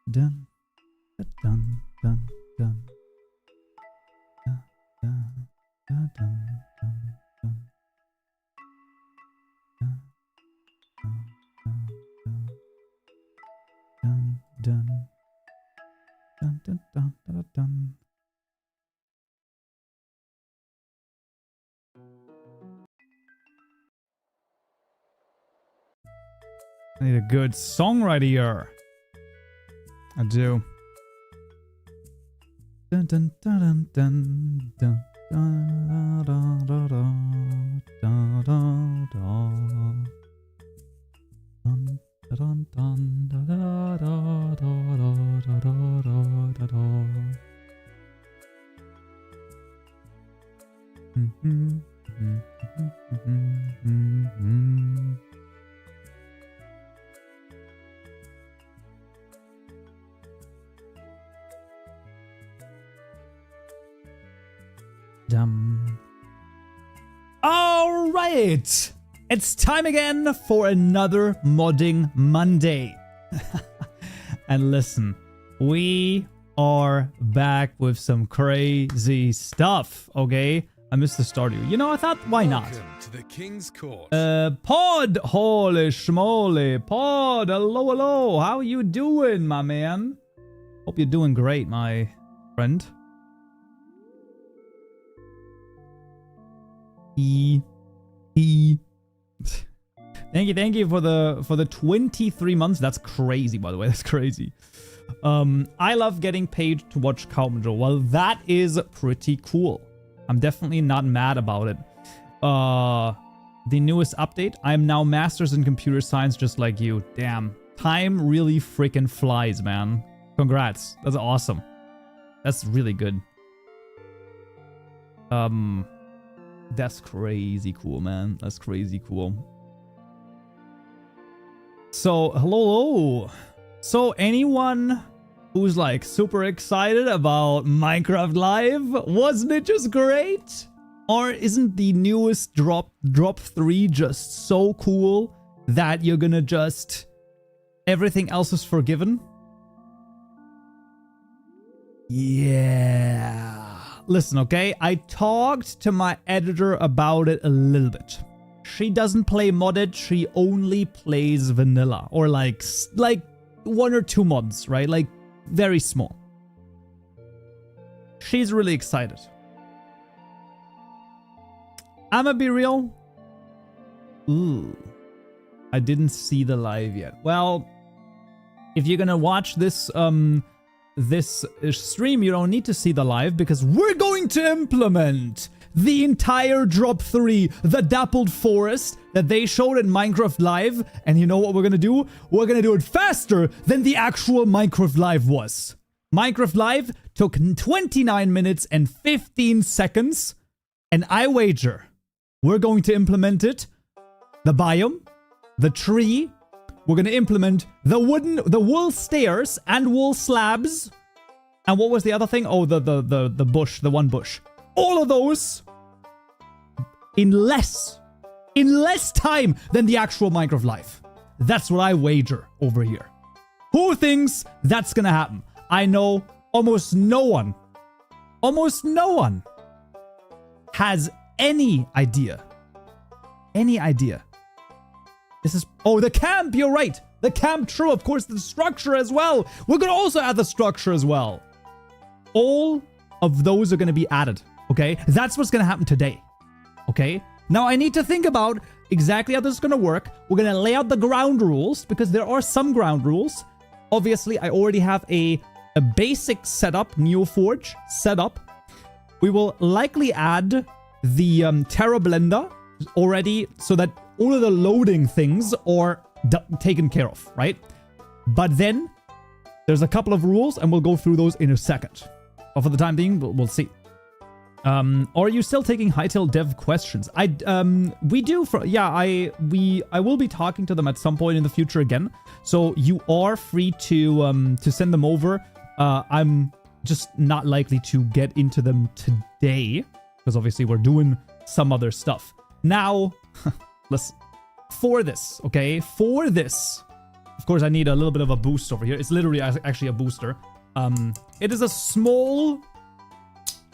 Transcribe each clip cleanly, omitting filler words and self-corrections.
Dun, dun, dun, dun, dun. Dun, dun, dun, dun, dun, dun. Dun, dun, dun, dun. Dun, dun, dun, dun, dun. I need a good song right here. I do. Dun dun dun dun dun dun dun dun dun dun dun. Dun dun dun dun dun dun dun dun dun dun. All right, it's time again for another Modding Monday. And listen, we are back with some crazy stuff, okay? I missed the start of you. You know, I thought, why not? Welcome to the King's Court. Pod, holy schmoly, Pod, hello, hello. How you doing, my man? Hope you're doing great, my friend. Thank you for the 23 months. That's crazy, by the way. That's crazy. I love getting paid to watch Kaupenjoe. Well, that is pretty cool. I'm definitely not mad about it. The newest update. I am now masters in computer science, just like you. Damn, time really freaking flies, man. Congrats. That's awesome. That's really good. That's crazy cool, man. That's crazy cool. So, hello. So, anyone who's like super excited about Minecraft Live? Wasn't it just great? Or isn't the newest drop 3 just so cool that you're gonna just... everything else is forgiven? Yeah. Listen, okay? I talked to my editor about it a little bit. She doesn't play modded, she only plays vanilla. Or like 1 or 2 mods, right? Like, very small. She's really excited. I'ma be real. Ooh. I didn't see the live yet. Well, if you're gonna watch this, this stream, you don't need to see the live because we're going to implement the entire drop 3, the dappled forest that they showed in Minecraft Live. And you know what we're gonna do? We're gonna do it faster than the actual Minecraft Live was. Minecraft Live took 29 minutes and 15 seconds. And I wager we're going to implement it. The biome, the tree. We're gonna implement the wool stairs and wool slabs. And what was the other thing? Oh, the bush, the one bush. All of those in less time than the actual Minecraft Live. That's what I wager over here. Who thinks that's gonna happen? I know almost no one has any idea. This is... oh, the camp, you're right. The camp, true. Of course, the structure as well. We're going to also add the structure as well. All of those are going to be added, okay? That's what's going to happen today, okay? Now, I need to think about exactly how this is going to work. We're going to lay out the ground rules because there are some ground rules. Obviously, I already have a basic setup, NeoForge setup. We will likely add the Terra Blender already so that all of the loading things are taken care of, right? But then there's a couple of rules and we'll go through those in a second. But for the time being, we'll see. Are you still taking Hytale dev questions? We do for, yeah, I will be talking to them at some point in the future again. So you are free to send them over. I'm just not likely to get into them today because obviously we're doing some other stuff. Now, listen, for this, okay? For this, Of course, I need a little bit of a boost over here. It's literally actually a booster. It is a small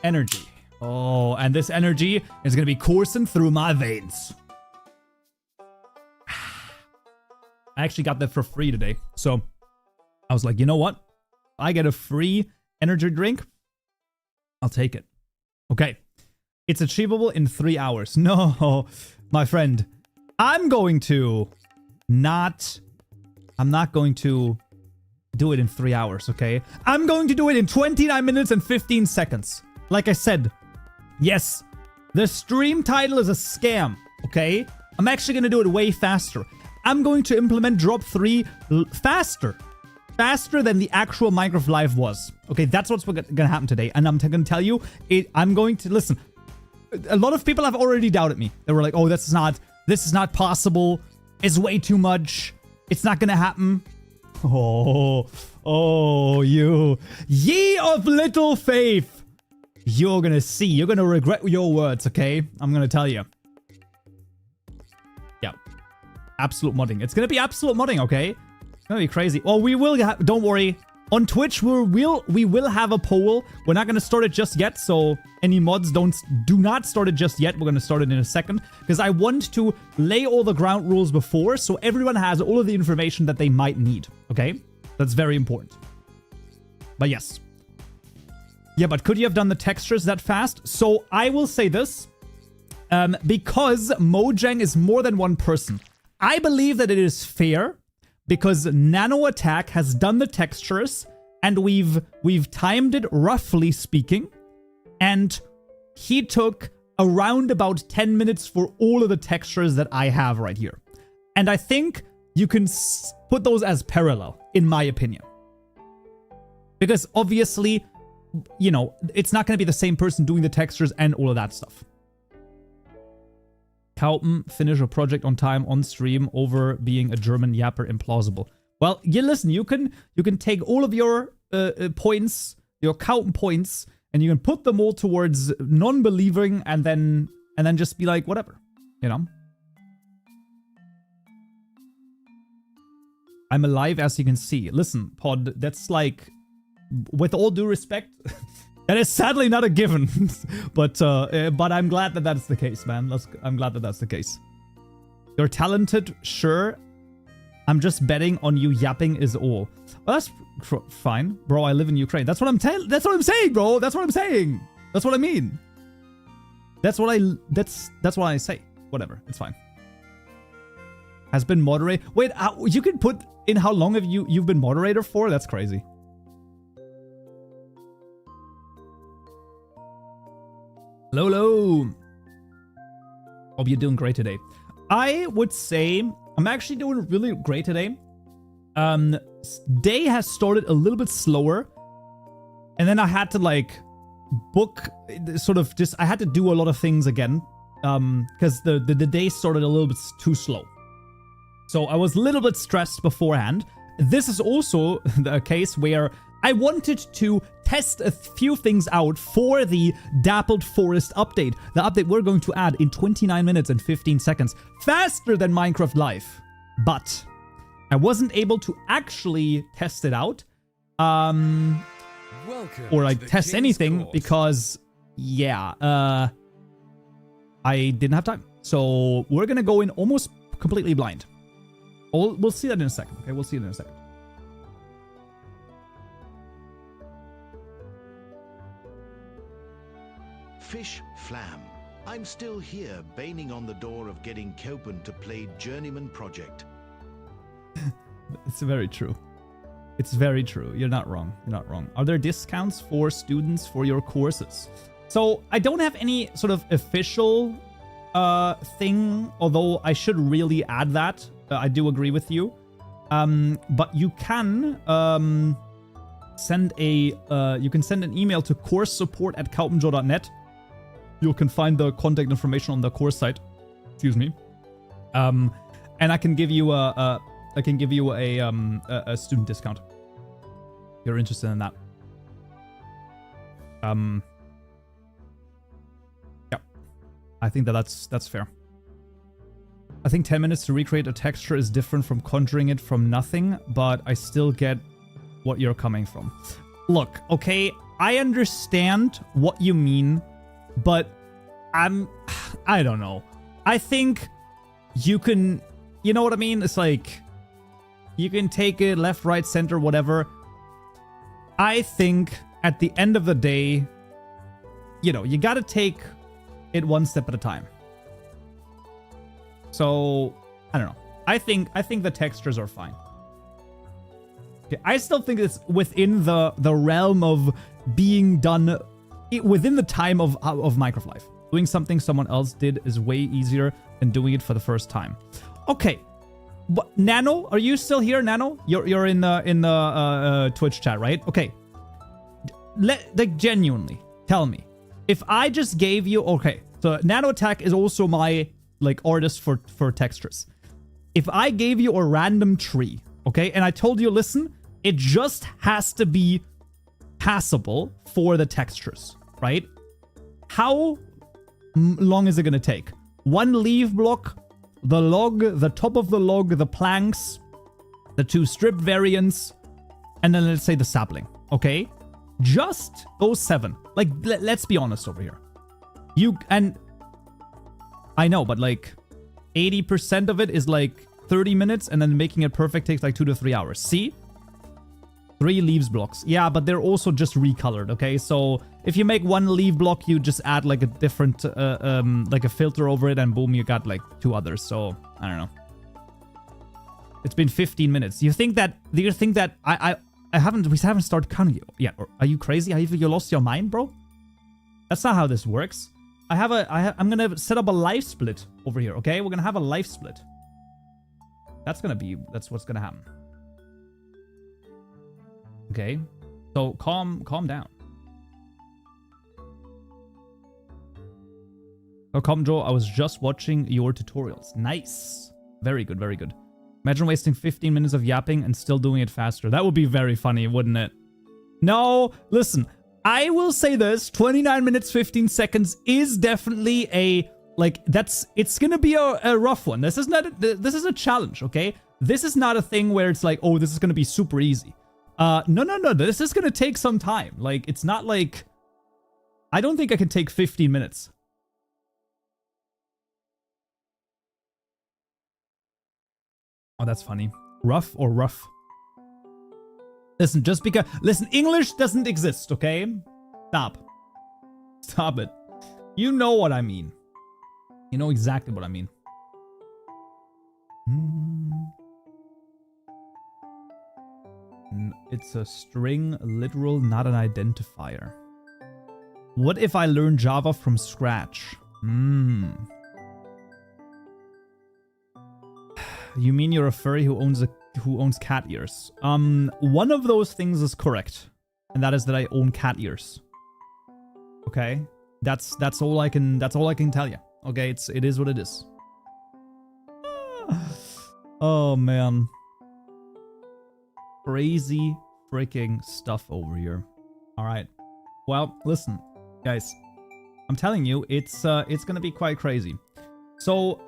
energy. Oh, and this energy is going to be coursing through my veins. I actually got that for free today. So I was like, you know what? I get a free energy drink. I'll take it. Okay. It's achievable in 3 hours. No, my friend. I'm not going to do it in 3 hours, okay? I'm going to do it in 29 minutes and 15 seconds. Like I said, yes, the stream title is a scam, okay? I'm actually going to do it way faster. I'm going to implement drop 3 faster than the actual Minecraft Live was. Okay, that's what's going to happen today. And I'm going to tell you, I'm going to, listen, a lot of people have already doubted me. They were like, oh, this is not possible. It's way too much. It's not going to happen. Oh, you, ye of little faith. You're going to see. You're going to regret your words, okay? I'm going to tell you. Yeah. Absolute modding. It's going to be absolute modding, okay? It's going to be crazy. Well, we will have, don't worry. On Twitch, we will have a poll. We're not going to start it just yet, so any mods do not start it just yet. We're going to start it in a second, because I want to lay all the ground rules before, so everyone has all of the information that they might need, okay? That's very important. But yes. Yeah, but could you have done the textures that fast? So I will say this, because Mojang is more than one person, I believe that it is fair, because Nano Attack has done the textures, and we've timed it, roughly speaking, and he took around about 10 minutes for all of the textures that I have right here. And I think you can put those as parallel, in my opinion. Because obviously, you know, it's not going to be the same person doing the textures and all of that stuff. Kaupen, finish a project on time, on stream, over being a German yapper implausible. Well, yeah, listen, you can take all of your points, your Kaupen points, and you can put them all towards non-believing, and then just be like, whatever, you know? I'm alive, as you can see. Listen, Pod, that's like, with all due respect, that is sadly not a given. but I'm glad that that's the case, man. I'm glad that that's the case. You're talented, sure. I'm just betting on you yapping is all. Well, that's fine, bro. I live in Ukraine. That's what I'm saying, bro. That's what I'm saying. That's what I mean. That's what I say. Whatever. It's fine. Has been moderator. Wait, you can put in how long have you've been moderator for? That's crazy. Lolo. Hope you're doing great today. I would say I'm actually doing really great today. Day has started a little bit slower, and then I had to like book I had to do a lot of things again, because the day started a little bit too slow. So I was a little bit stressed beforehand. This is also the case where I wanted to test a few things out for the Dappled Forest update. The update we're going to add in 29 minutes and 15 seconds. Faster than Minecraft Live. But I wasn't able to actually test it out. Or like test anything because, yeah, I didn't have time. So we're going to go in almost completely blind. We'll see that in a second. Okay, we'll see it in a second. Fish Flam. I'm still here, banging on the door of getting Kaupen to play Journeyman Project. It's very true. It's very true. You're not wrong. You're not wrong. Are there discounts for students for your courses? So I don't have any sort of official thing, although I should really add that. I do agree with you. But you can send an email to coursesupport@kaupenjoe.net. You can find the contact information on the course site. Excuse me. And I can give you a student discount. If you're interested in that. Yeah. I think that's fair. I think 10 minutes to recreate a texture is different from conjuring it from nothing, but I still get what you're coming from. Look, okay, I understand what you mean, but I don't know. I think you can, you know what I mean? It's like, you can take it left, right, center, whatever. I think at the end of the day, you know, you gotta take it one step at a time. So, I don't know. I think the textures are fine. Okay, I still think it's within the realm of being done within the time of Minecraft Life. Doing something someone else did is way easier than doing it for the first time. Okay. But Nano, are you still here, Nano? You're in the Twitch chat, right? Okay. Like genuinely, tell me. If I just gave you, okay, so Nano Attack is also my like artist for textures. If I gave you a random tree, okay, and I told you, listen, it just has to be passable for the textures, right? How long is it gonna take? One leaf block, the log, the top of the log, the planks, the 2 strip variants, and then let's say the sapling, okay? Just those 7. Like, let's be honest over here. And I know, but like 80% of it is like 30 minutes, and then making it perfect takes like 2 to 3 hours. See? 3 leaves blocks. Yeah, but they're also just recolored, okay? So if you make 1 leaf block, you just add like a different, like a filter over it, and boom, you got like 2 others. So I don't know. It's been 15 minutes. Do you think that we haven't started counting you yet? Or are you crazy? Have you lost your mind, bro? That's not how this works. I'm gonna set up a life split over here, okay? We're gonna have a life split. That's what's gonna happen. Okay, so calm down. Oh, Kaupenjoe, I was just watching your tutorials. Nice. Very good, very good. Imagine wasting 15 minutes of yapping and still doing it faster. That would be very funny, wouldn't it? No, listen, I will say this, 29 minutes, 15 seconds is definitely it's gonna be a rough one. This is a challenge, okay? This is not a thing where it's like, oh, this is gonna be super easy. No, this is gonna take some time. Like, it's not like, I don't think I can take 15 minutes. Oh, that's funny. Rough or rough? Listen, listen, English doesn't exist, okay? Stop it. You know what I mean. You know exactly what I mean. It's a string, literal, not an identifier. What if I learn Java from scratch? You mean you're a furry who owns cat ears? One of those things is correct, and that is that I own cat ears. Okay, that's all I can tell you. Okay, it is what it is. Oh man, crazy freaking stuff over here. All right, well, listen, guys, I'm telling you, it's gonna be quite crazy. So,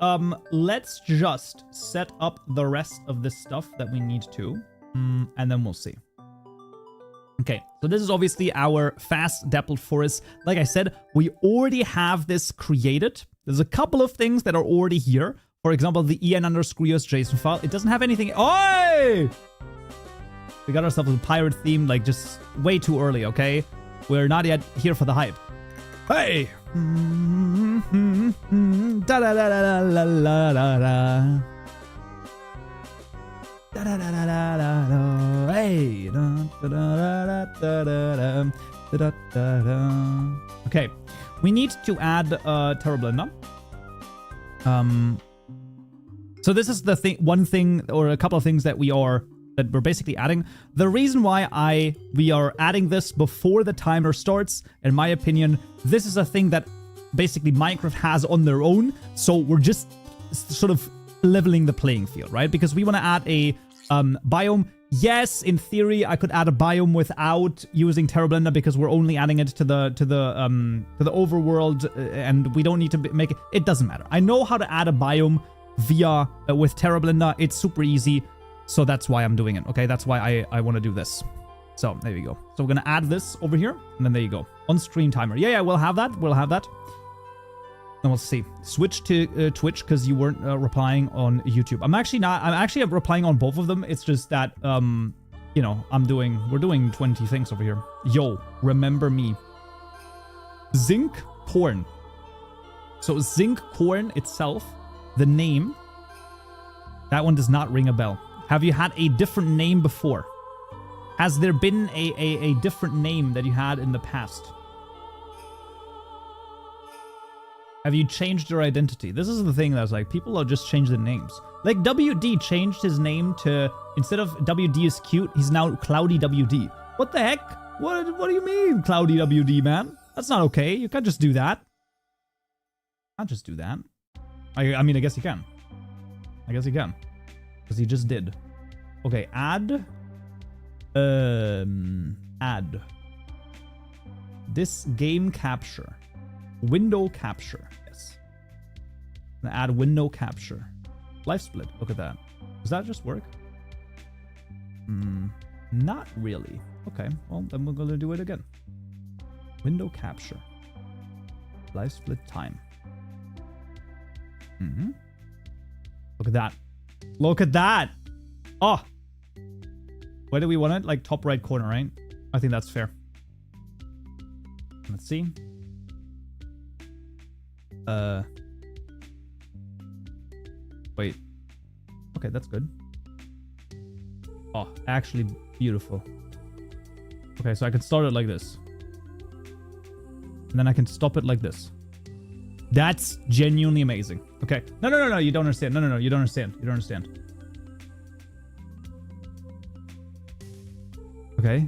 let's just set up the rest of this stuff that we need to, and then we'll see. Okay, so this is obviously our fast dappled forest. Like I said, we already have this created. There's a couple of things that are already here. For example, the en_us JSON file. It doesn't have anything. Oi! We got ourselves a pirate theme, like, just way too early, okay? We're not yet here for the hype. Hey! Da da da da da da da da. Da da da da da da. Hey! Da da da da da da da. Okay, we need to add Terra Blender. So this is the thing, one thing or a couple of things that we're basically adding. The reason why we are adding this before the timer starts, in my opinion, this is a thing that basically Minecraft has on their own. So we're just sort of leveling the playing field, right? Because we want to add a biome. Yes, in theory, I could add a biome without using Terra Blender because we're only adding it to the overworld, and we don't need to make it. It doesn't matter. I know how to add a biome via with Terra Blender. It's super easy. So that's why I'm doing it. Okay, that's why I want to do this. So there you go. So we're going to add this over here. And then there you go. On stream timer. Yeah, we'll have that. We'll have that. And we'll see. Switch to Twitch because you weren't replying on YouTube. I'm actually not. I'm actually replying on both of them. It's just that, you know, we're doing 20 things over here. Yo, remember me. Zinc corn. So zinc corn itself, the name, that one does not ring a bell. Have you had a different name before? Has there been a different name that you had in the past? Have you changed your identity? This is the thing that's like, people are just changing their names. Like WD changed his name to, instead of WD is cute, he's now Cloudy WD. What the heck? What do you mean, Cloudy WD, man? That's not okay. You can't just do that. Can't just do that. I mean, I guess you can. I guess you can. Because he just did. Okay, add. Add. This game capture. Window capture. Yes. Add window capture. Life split. Look at that. Does that just work? Not really. Okay, well, then we're going to do it again. Window capture. Life split time. Look at that. Look at that. Oh. Where do we want it? Like top right corner, right? I think that's fair. Let's see. Wait. Okay, that's good. Oh, actually beautiful. Okay, so I can start it like this. And then I can stop it like this. That's genuinely amazing. Okay. No, you don't understand. No, you don't understand. You don't understand. Okay.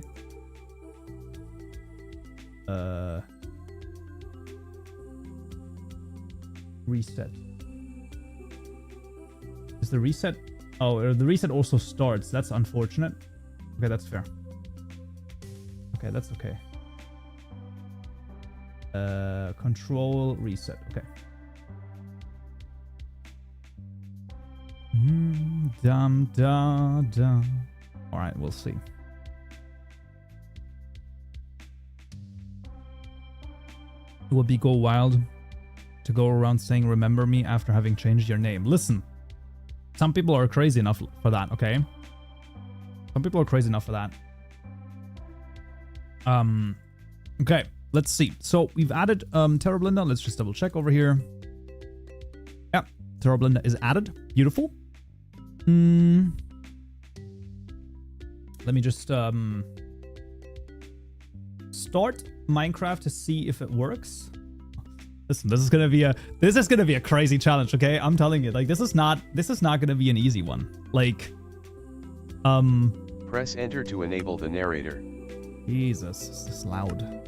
Reset. Is the reset? Oh, the reset also starts. That's unfortunate. Okay, that's fair. Okay, that's okay. Control reset. Okay. All right, we'll see. It would be go wild to go around saying remember me after having changed your name. Listen, some people are crazy enough for that, okay? Some people are crazy enough for that. Okay, let's see. So we've added Terra Blender. Let's just double check over here. Yeah, Terra Blender is added. Beautiful. Let me just start Minecraft to see if it works. Listen, this is gonna be a crazy challenge, okay? I'm telling you, like this is not gonna be an easy one. Like, press enter to enable the narrator. Jesus, this is loud.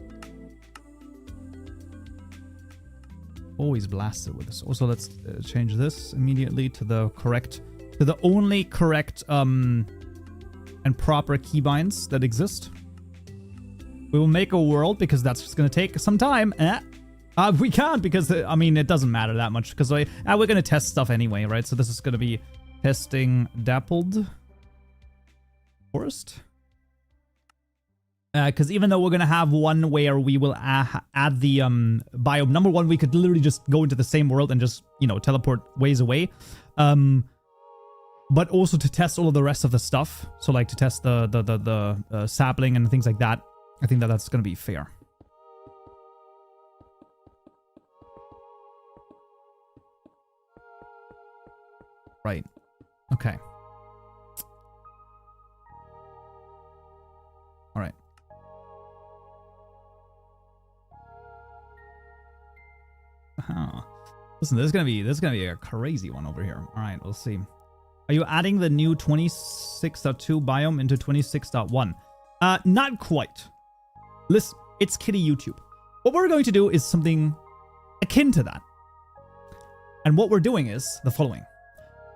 Always blasted with this. Also, let's change this immediately to the only correct and proper keybinds that exist. We will make a world because that's just going to take some time. We can't because, I mean, it doesn't matter that much because we're going to test stuff anyway, right? So this is going to be testing dappled forest. Because even though we're going to have one where we will add the biome, number one, we could literally just go into the same world and just, you know, teleport ways away. But also to test all of the rest of the stuff. So like to test the sapling and things like that. I think that that's going to be fair. Right. Okay. All right. Listen, this is gonna be a crazy one over here. All right, we'll see. Are you adding the new 26.2 biome into 26.1? Not quite. Listen, it's Kitty YouTube. What we're going to do is something akin to that. And what we're doing is the following.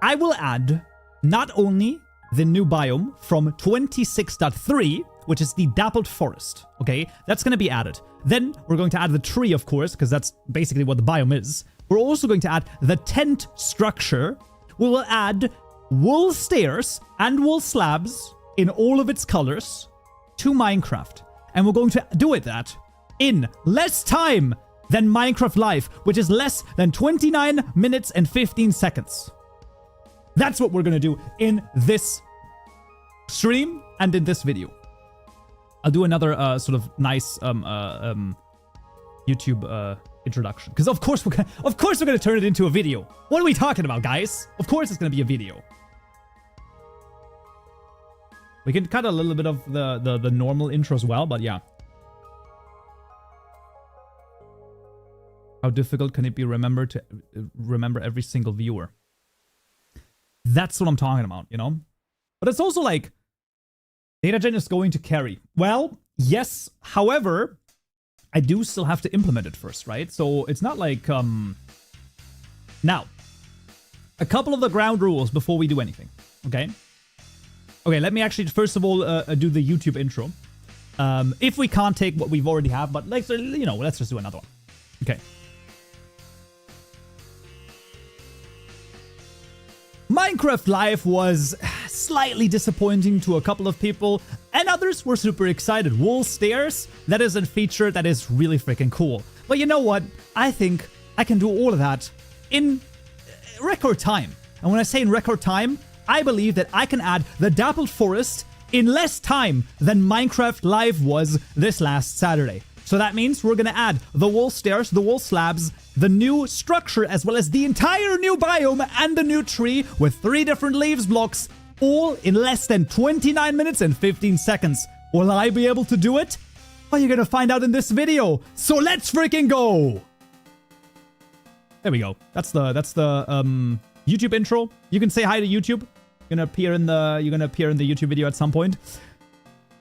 I will add not only the new biome from 26.3, which is the dappled forest, okay? That's going to be added. Then we're going to add the tree, of course, because that's basically what the biome is. We're also going to add the tent structure We will add wool stairs and wool slabs in all of its colors to Minecraft. And we're going to do that in less time than Minecraft Live, which is less than 29 minutes and 15 seconds. That's what we're going to do in this stream and in this video. I'll do another sort of nice YouTube introduction, because of course we're gonna turn it into a video. What are we talking about, guys? Of course it's gonna be a video. We can cut a little bit of the normal intro as well, but yeah. How difficult can it be to remember every single viewer? That's what I'm talking about, you know? But it's also like, data gen is going to carry. Well, yes, however, I do still have to implement it first, right? So it's not like, now, a couple of the ground rules before we do anything, okay? Okay, let me actually, first of all, do the YouTube intro. If we can't take what we've already have, but like, you know, let's just do another one. Okay. Minecraft Live was slightly disappointing to a couple of people, and others were super excited. Wool stairs, that is a feature that is really freaking cool. But you know what? I think I can do all of that in record time. And when I say in record time, I believe that I can add the dappled forest in less time than Minecraft Live was this last Saturday. So that means we're gonna add the wool stairs, the wool slabs, the new structure, as well as the entire new biome and the new tree with 3 different leaves blocks, all in less than 29 minutes and 15 seconds. Will I be able to do it? Well, you're gonna find out in this video. So let's freaking go! There we go. That's the YouTube intro. You can say hi to YouTube. You're gonna appear in the YouTube video at some point.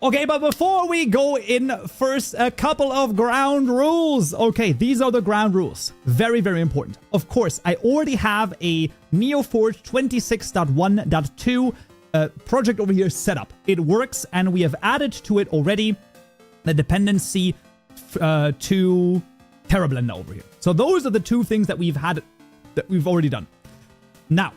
Okay, but before we go in, first, a couple of ground rules. Okay, these are the ground rules. Very, very important. Of course, I already have a NeoForge 26.1.2 project over here set up. It works, and we have added to it already the dependency to TerraBlender over here. So those are the 2 things that we've already done. Now,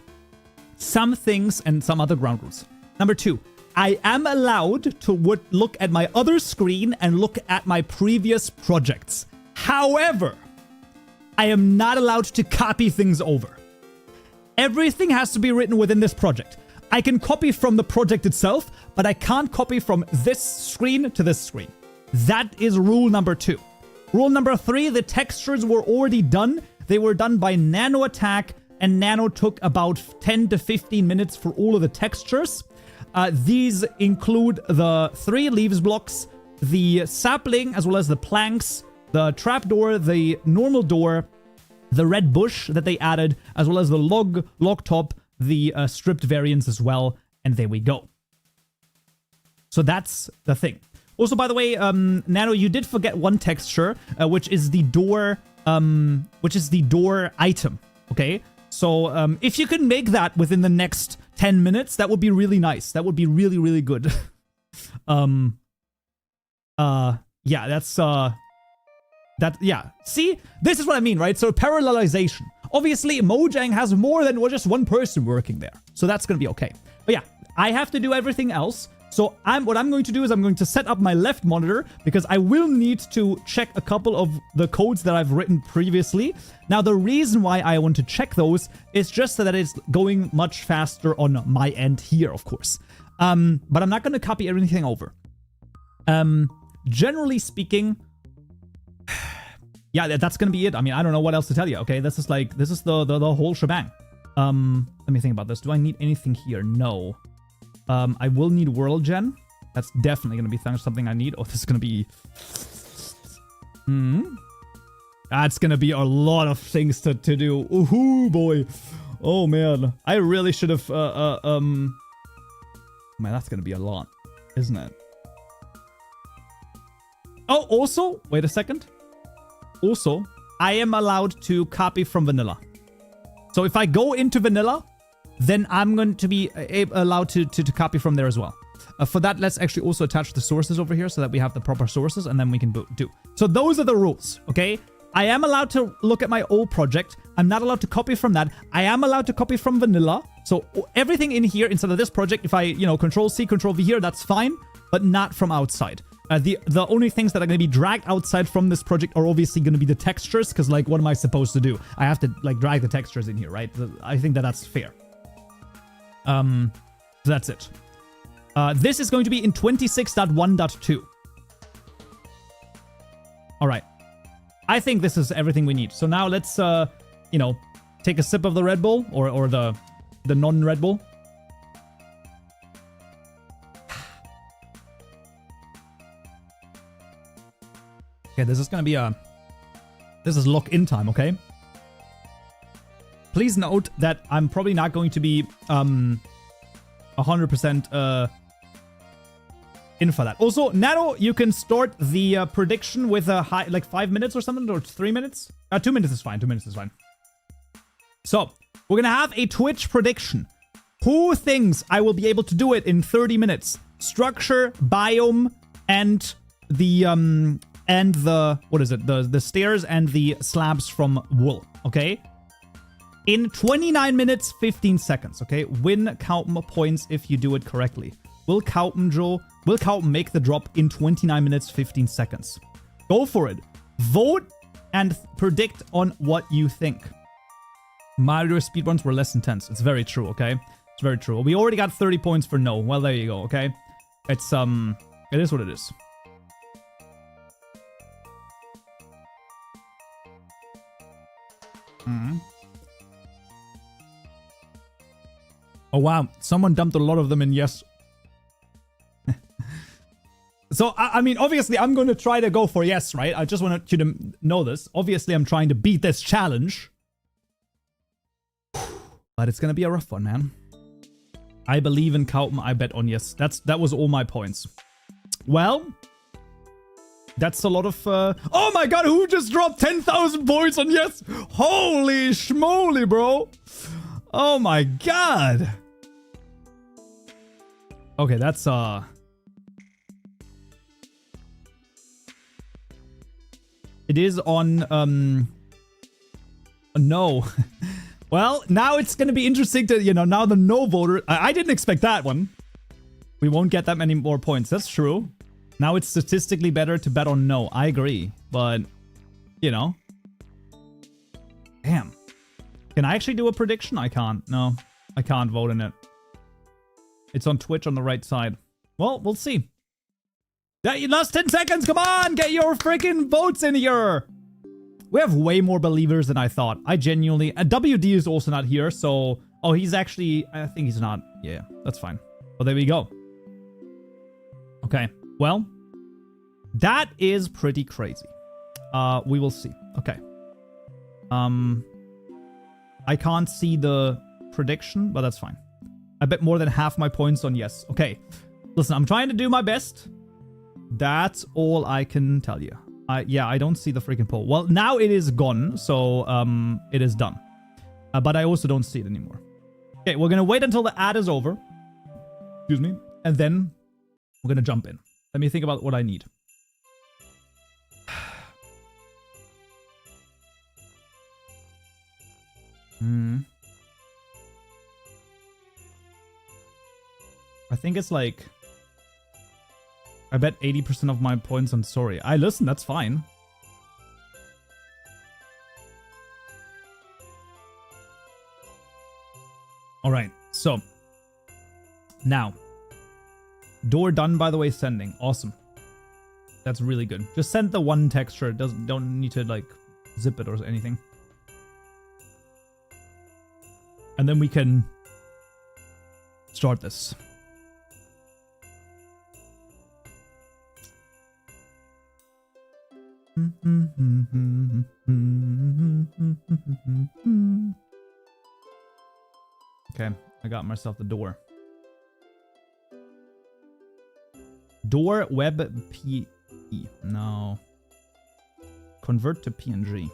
some things and some other ground rules. Number 2. I am allowed to look at my other screen and look at my previous projects. However, I am not allowed to copy things over. Everything has to be written within this project. I can copy from the project itself, but I can't copy from this screen to this screen. That is rule number 2. Rule number 3, the textures were already done. They were done by Nano Attack, and Nano took about 10 to 15 minutes for all of the textures. These include the 3 leaves blocks, the sapling, as well as the planks, the trapdoor, the normal door, the red bush that they added, as well as the log top, the stripped variants as well, and there we go. So that's the thing. Also, by the way, Nano, you did forget one texture, which is the door item. Okay, so if you can make that within the next 10 minutes, that would be really nice. That would be really, really good. Yeah, that's, yeah. See, this is what I mean, right? So parallelization. Obviously, Mojang has more than just one person working there. So that's going to be okay. But yeah, I have to do everything else. So what I'm going to do is I'm going to set up my left monitor because I will need to check a couple of the codes that I've written previously. Now, the reason why I want to check those is just so that it's going much faster on my end here, of course. But I'm not going to copy everything over. Generally speaking, yeah, that's going to be it. I mean, I don't know what else to tell you, okay? This is the whole shebang. Let me think about this. Do I need anything here? No. I will need World Gen. That's definitely going to be something I need. Oh, this is going to be... That's going to be a lot of things to do. Ooh, boy. Oh, man. I really should have... Man, that's going to be a lot, isn't it? Oh, also... Wait a second. Also, I am allowed to copy from vanilla. So if I go into vanilla... then I'm going to be allowed to copy from there as well. For that, let's actually also attach the sources over here so that we have the proper sources, and then we can do. So those are the rules, okay? I am allowed to look at my old project. I'm not allowed to copy from that. I am allowed to copy from vanilla. So everything in here inside of this project, if I, you know, Control C, Control V here, that's fine, but not from outside. The only things that are going to be dragged outside from this project are obviously going to be the textures, because, like, what am I supposed to do? I have to, like, drag the textures in here, right? I think that that's fair. So that's it. This is going to be in 26.1.2. All right. I think this is everything we need. So now let's, you know, take a sip of the Red Bull or the non-Red Bull. Okay, this is going to be this is lock-in time, okay? Please note that I'm probably not going to be 100% in for that. Also, Nano, you can start the prediction with a high, like 5 minutes or something, or 3 minutes. 2 minutes is fine. 2 minutes is fine. So, we're going to have a Twitch prediction. Who thinks I will be able to do it in 30 minutes? Structure, biome, and the, what is it? The stairs and the slabs from wool, okay? In 29 minutes, 15 seconds, okay? Win Kaupen points if you do it correctly. Will Kaupen make the drop in 29 minutes, 15 seconds? Go for it. Vote and predict on what you think. Mario speedruns were less intense. It's very true, okay? It's very true. We already got 30 points for no. Well, there you go, okay? It's, it is what it is. Oh, wow. Someone dumped a lot of them in yes. So, I mean, obviously, I'm going to try to go for yes, right? I just want you to know this. Obviously, I'm trying to beat this challenge. But it's going to be a rough one, man. I believe in Kaupen. I bet on yes. That was all my points. Well, that's a lot of... Oh my god, who just dropped 10,000 points on yes? Holy schmoly, bro. Oh my god. Okay, that's... It is on... No. Well, now it's going to be interesting to, you know, now the no voter... I didn't expect that one. We won't get that many more points. That's true. Now it's statistically better to bet on no. I agree. But, you know. Damn. Can I actually do a prediction? I can't. No, I can't vote in it. It's on Twitch on the right side. Well, we'll see. Yeah, you lost 10 seconds. Come on, get your freaking votes in here. We have way more believers than I thought. I genuinely... WD is also not here, so... Oh, he's actually... I think he's not. Yeah, that's fine. Well, there we go. Okay, well... That is pretty crazy. We will see. Okay. I can't see the prediction, but that's fine. I bet more than half my points on yes. Okay. Listen, I'm trying to do my best. That's all I can tell you. Yeah, I don't see the freaking poll. Well, now it is gone, so it is done. But I also don't see it anymore. Okay, we're gonna wait until the ad is over. Excuse me. And then we're gonna jump in. Let me think about what I need. I think it's like... I bet 80% of my points on sorry. Listen, that's fine. Alright, so. Now. Door done, by the way, sending. Awesome. That's really good. Just send the one texture. Don't need to, like, zip it or anything. And then we can start this. Okay, I got myself the door. Door web P. No. Convert to PNG.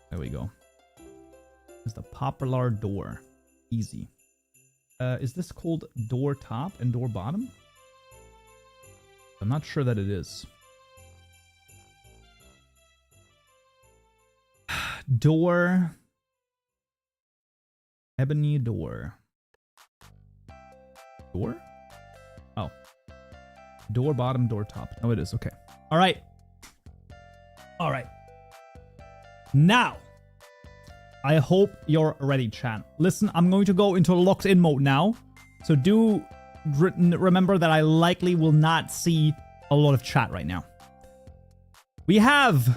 There we go. Is the popular door. Easy. Is this called door top and door bottom? I'm not sure that it is. Door. Ebony door. Door? Oh. Door bottom, door top. Oh, it is. Okay. All right. All right. Now, I hope you're ready, chat. Listen, I'm going to go into locked in mode now. So do remember that I likely will not see a lot of chat right now. We have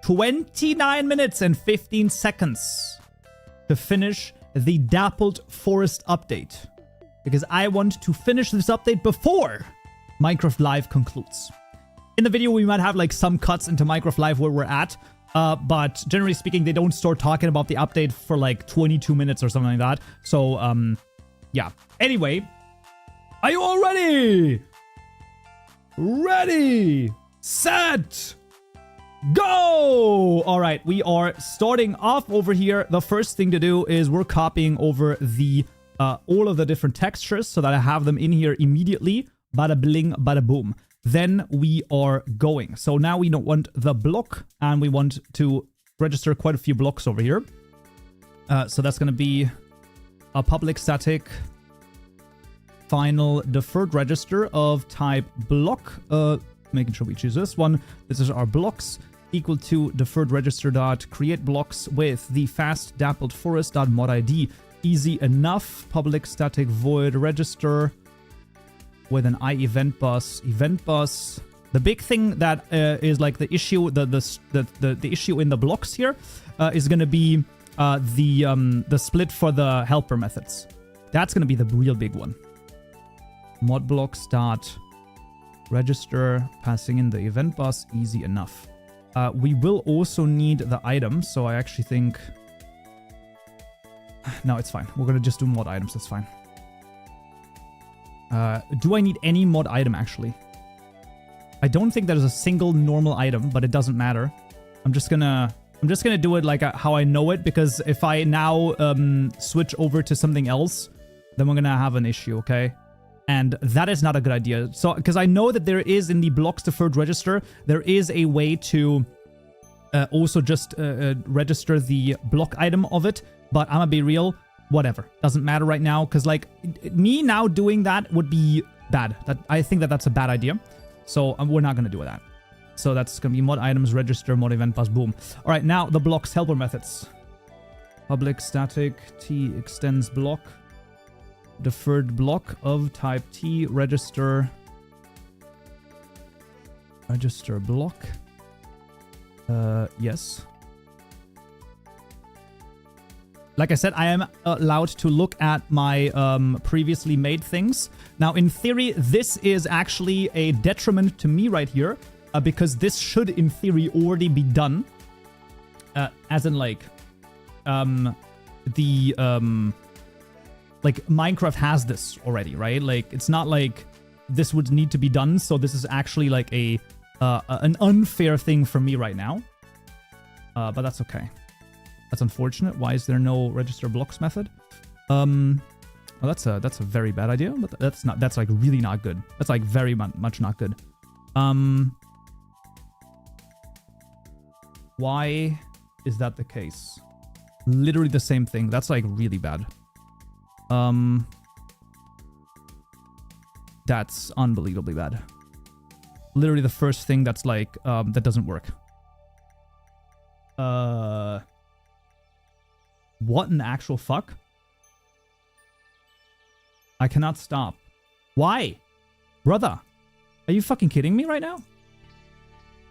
29 minutes and 15 seconds to finish the Dappled Forest update, because I want to finish this update before Minecraft Live concludes. In the video, we might have like some cuts into Minecraft Live where we're at, but generally speaking, they don't start talking about the update for like 22 minutes or something like that. So, yeah. Anyway, are you all ready? Ready, set, go! All right, we are starting off over here. The first thing to do is we're copying over the all of the different textures so that I have them in here immediately. Bada bling, bada boom. Then we are going. So now we don't want the block, and we want to register quite a few blocks over here. So that's going to be a public static final deferred register of type block. Making sure we choose this one. This is our blocks equal to deferred register dot create blocks with the fast dappled forest dot mod ID. Easy enough. Public static void register with an I event bus. Event bus. The big thing that is like the issue, the issue in the blocks here is going to be the split for the helper methods. That's going to be the real big one. Mod blocks dot register, passing in the event bus, easy enough. We will also need the items, so I actually think... No, it's fine. We're going to just do mod items, that's fine. Do I need any mod item, actually? I don't think there's a single normal item, but it doesn't matter. I'm just gonna do it like how I know it, because if I now switch over to something else, then we're gonna have an issue, okay? And that is not a good idea. So, because I know that there is in the blocks deferred register, there is a way to also just register the block item of it. But I'm gonna be real, whatever. Doesn't matter right now, because like me now doing that would be bad. I think that that's a bad idea. So we're not gonna do that. So that's gonna be mod items, register, mod event bus, boom. All right, now the blocks helper methods. Public static t extends block. Deferred block of type T, register block. Yes. Like I said, I am allowed to look at my previously made things. Now, in theory, this is actually a detriment to me right here, because this should, in theory, already be done. As in, like, like, Minecraft has this already, right? Like, it's not like this would need to be done, so this is actually, like, an unfair thing for me right now. But that's okay. That's unfortunate. Why is there no register blocks method? Well, that's a very bad idea, but that's like really not good. That's like very much not good. Why is that the case? Literally the same thing. That's like really bad. That's unbelievably bad. Literally the first thing that's like that doesn't work. What in the actual fuck? I cannot stop. Why? Brother, are you fucking kidding me right now?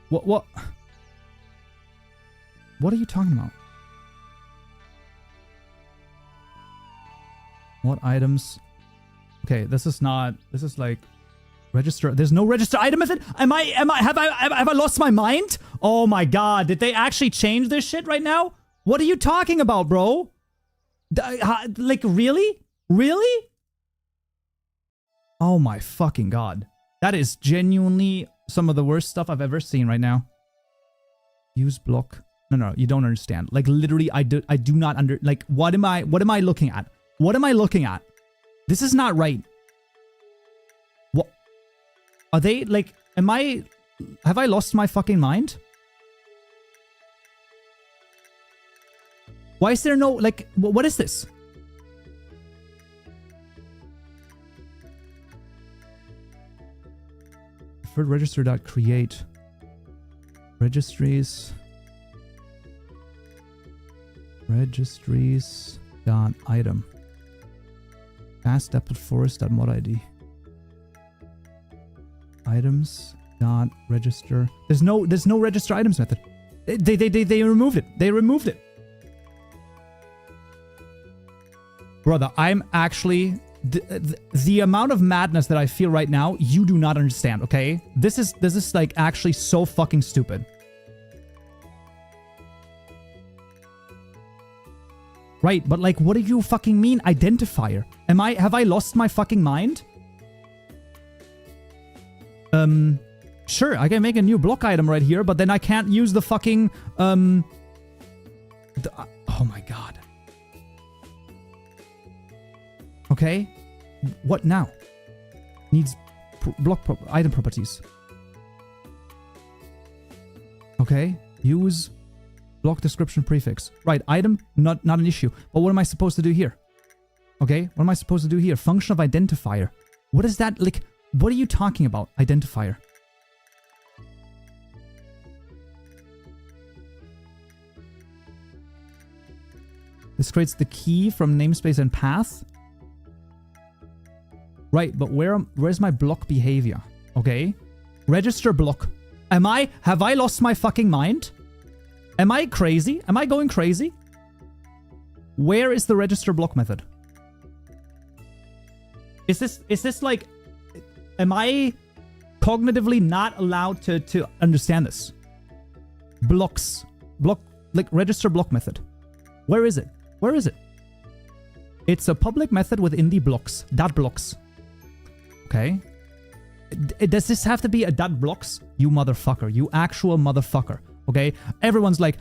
What are you talking about? What items? Okay, this is like register. There's no register item method? Have I lost my mind? Oh my god, did they actually change this shit right now? What are you talking about, bro? Like, really? Really? Oh my fucking god. That is genuinely some of the worst stuff I've ever seen right now. Use block. No, you don't understand. Like, literally, I do not like, what am I looking at? What am I looking at? This is not right. What? Are they, like, have I lost my fucking mind? Why is there no, like, what is this? Preferred register.create. Registries. Registries.item. Fast depth forest.mod ID. Items dot register. There's no register items method. They removed it. They removed it. Brother, I'm actually the amount of madness that I feel right now, you do not understand, okay? This is like actually so fucking stupid. Right, but like, what do you fucking mean identifier? Have I lost my fucking mind? Sure, I can make a new block item right here, but then I can't use the fucking, oh my god. Okay, what now? Needs item properties. Okay, use block description prefix. Right, item, not an issue. But what am I supposed to do here? Okay, what am I supposed to do here? Function of identifier. What is that? Like, what are you talking about? Identifier. This creates the key from namespace and path. Right, but where's my block behavior? Okay, register block. Have I lost my fucking mind? Am I crazy? Am I going crazy? Where is the register block method? Is this like, am I cognitively not allowed to understand this? Blocks, like register block method. Where is it? Where is it? It's a public method within the blocks. Dot blocks. Okay. Does this have to be a dot blocks? You motherfucker. You actual motherfucker. Okay. Everyone's like,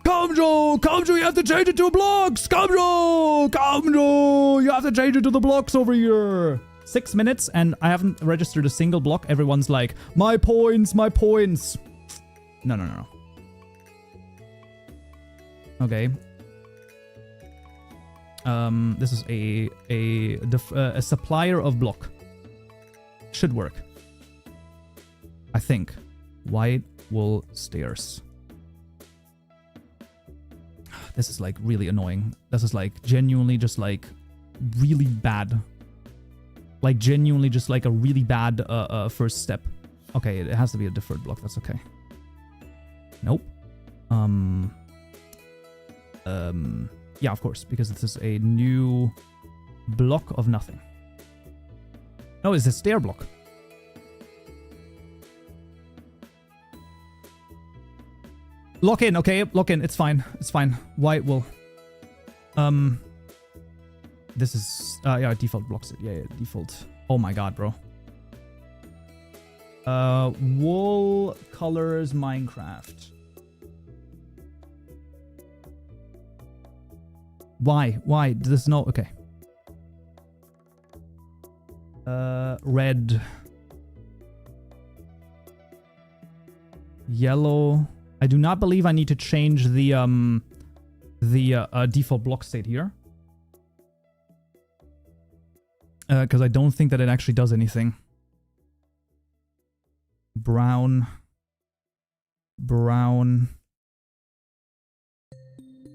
Kaupenjoe, you have to change it to blocks. Kaupenjoe, you have to change it to the blocks over here. 6 minutes and I haven't registered a single block. Everyone's like, my points, my points. No. Okay. This is a supplier of block. Should work. I think. White wool stairs. This is like really annoying. This is like genuinely just like really bad. Like genuinely just like a really bad first step. Okay, it has to be a deferred block. That's okay. Nope. Yeah, of course, because this is a new block of nothing. No, it's a stair block. Lock in, okay, lock in. It's fine. It's fine. White will. This is yeah, default blocks it. Yeah, default. Oh my god, bro. Wool colors Minecraft. Why? There's no... Okay. Red. Yellow. I do not believe I need to change the default block state here. Because I don't think that it actually does anything. Brown.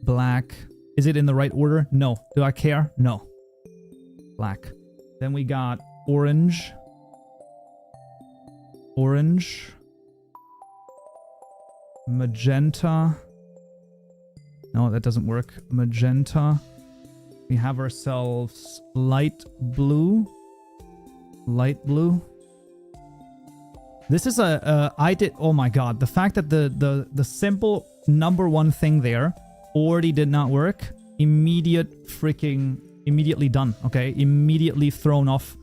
Black. Is it in the right order? No. Do I care? No. Black. Then we got orange. Magenta. No, that doesn't work. Magenta. We have ourselves light blue. This is oh my god. The fact that the simple number one thing there already did not work. Immediately done. Okay, immediately thrown off.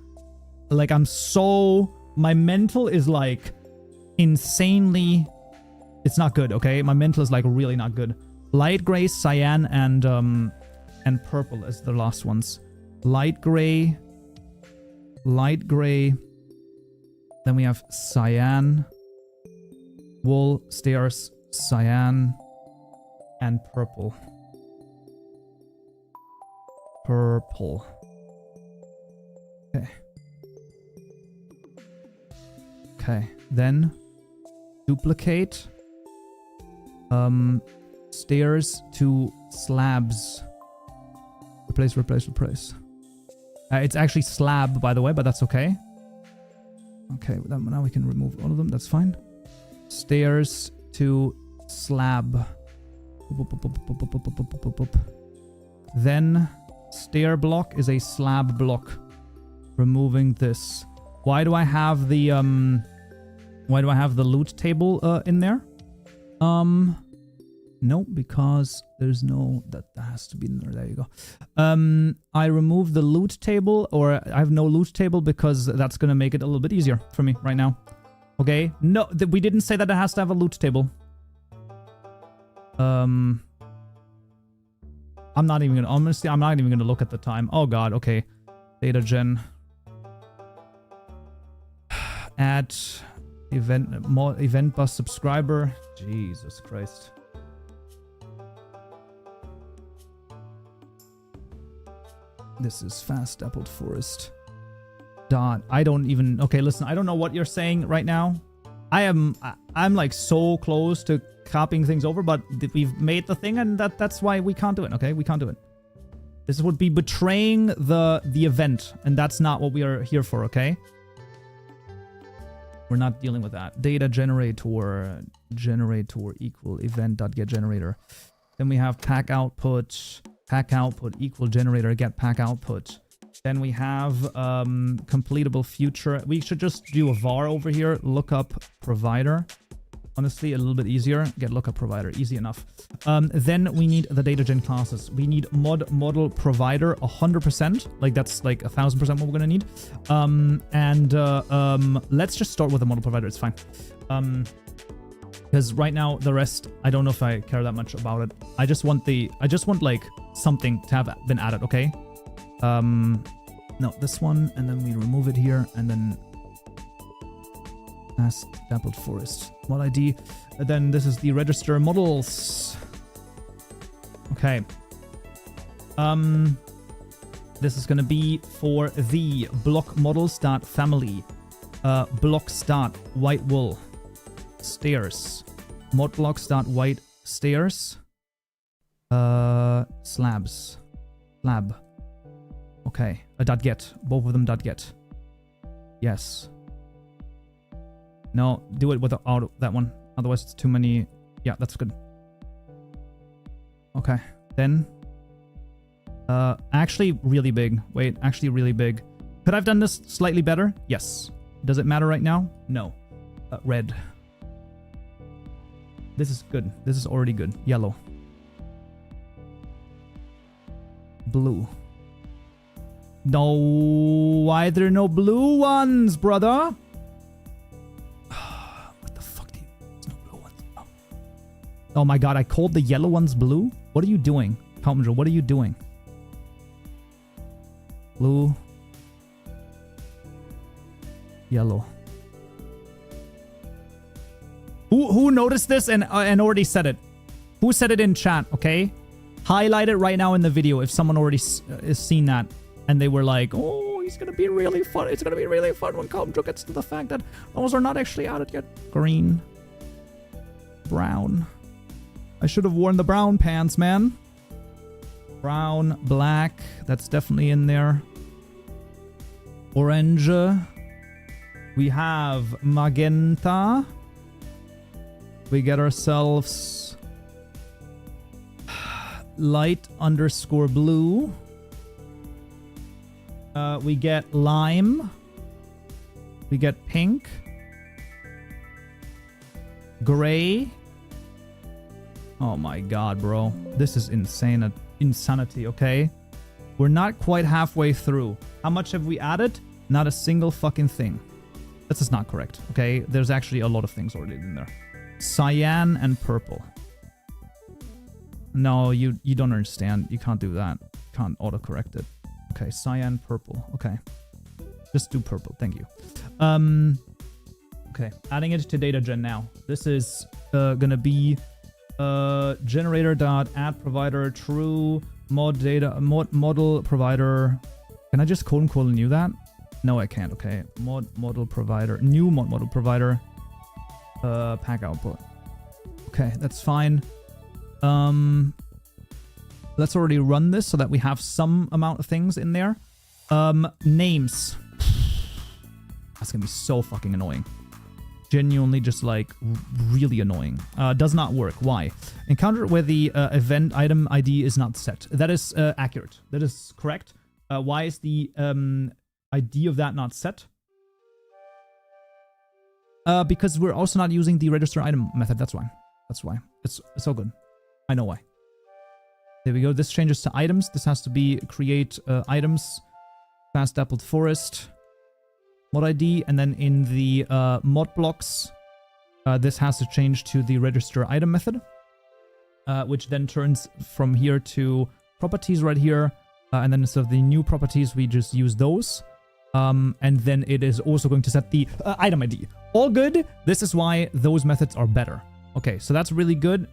Like my mental is like insanely. It's not good. Okay, my mental is like really not good. Light gray, cyan, and purple as the last ones. Light gray. Then we have cyan, wool, stairs, cyan, and purple. Purple. Okay. Okay, then duplicate stairs to slabs. Replace. It's actually slab, by the way, but that's okay. Okay, now we can remove all of them. That's fine. Stairs to slab. Then stair block is a slab block. Removing this. Why do I have the loot table in there? No, because there's no, that has to be in there. There you go. I removed the loot table, or I have no loot table because that's gonna make it a little bit easier for me right now. Okay, no, we didn't say that it has to have a loot table. I'm not even gonna, honestly, I'm not even gonna look at the time. Oh god, okay. Data gen. Add event bus subscriber. Jesus Christ. This is fast dappled forest. Dot. I don't even. Okay, listen. I don't know what you're saying right now. I'm like so close to copying things over, but we've made the thing, and that's why we can't do it. Okay, we can't do it. This would be betraying the event, and that's not what we are here for. Okay. We're not dealing with that. Data generator equal event.getGenerator. Then we have pack output equal generator get pack output. Then we have completable future. We should just do a var over here. Lookup provider. Honestly, a little bit easier. Get lookup provider. Easy enough. Then we need the data gen classes. We need model provider 100%. Like that's like 1000% what we're gonna need. Let's just start with the model provider. It's fine. Because right now the rest, I don't know if I care that much about it. I just want like something to have been added. Okay. No, this one, and then we remove it here, and then fast dappled forest mod ID. And then this is the register models. Okay. This is gonna be for the block models.family, blocks.white wool, stairs, mod blocks.white stairs, slabs, slab. Okay, a .get. Both of them .get. Yes. No, do it without that one. Otherwise, it's too many. Yeah, that's good. Okay, then. Actually really big. Wait, actually really big. Could I have done this slightly better? Yes. Does it matter right now? No. Red. This is good. This is already good. Yellow. Blue. No, why are there no blue ones, brother? What the fuck do you... There's no blue ones. Oh my god, I called the yellow ones blue? What are you doing? Kaupenjoe, what are you doing? Blue. Yellow. Who noticed this and already said it? Who said it in chat, okay? Highlight it right now in the video if someone already has seen that. And they were like, oh, it's going to be really fun. It's going to be really fun when Kaupenjoe gets to the fact that those are not actually added yet. Green. Brown. I should have worn the brown pants, man. Brown, black. That's definitely in there. Orange. We have magenta. We get ourselves light underscore blue. We get lime. We get pink. Gray. Oh my god, bro. This is insane. Insanity, okay? We're not quite halfway through. How much have we added? Not a single fucking thing. This is not correct, okay? There's actually a lot of things already in there. Cyan and purple. No, you don't understand. You can't do that. You can't autocorrect it. Okay, cyan, purple. Okay. Just do purple. Thank you. Okay, adding it to data gen now. This is gonna be generator.addProvider true model provider. Can I just quote unquote new that? No, I can't. Okay. Model provider. New model provider. Pack output. Okay, that's fine. Let's already run this so that we have some amount of things in there. Names. That's gonna be so fucking annoying. Genuinely just like really annoying. Does not work. Why? Encounter where the event item ID is not set. That is accurate. That is correct. Why is the ID of that not set? Because we're also not using the register item method. That's why. That's why. It's all good. I know why. There we go. This changes to items. This has to be create items. Fast dappled forest. Mod ID. And then in the mod blocks, this has to change to the register item method. Which then turns from here to properties right here. And then instead of the new properties, we just use those. And then it is also going to set the item ID. All good. This is why those methods are better. Okay, so that's really good.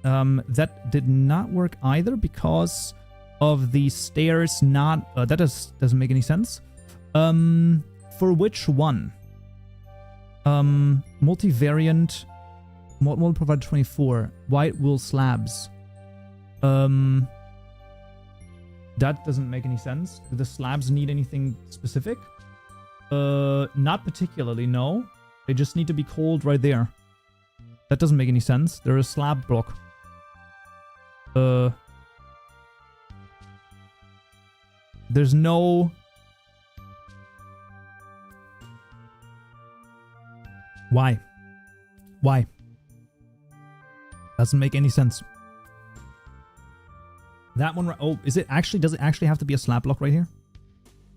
That did not work either because of the stairs not... that doesn't make any sense. For which one? Multivariant... Model provider 24. White wool slabs. That doesn't make any sense. Do the slabs need anything specific? Not particularly, no. They just need to be called right there. That doesn't make any sense. They're a slab block. There's no... Why? Why? Doesn't make any sense. That one... Oh, is it actually... Does it actually have to be a slab block right here?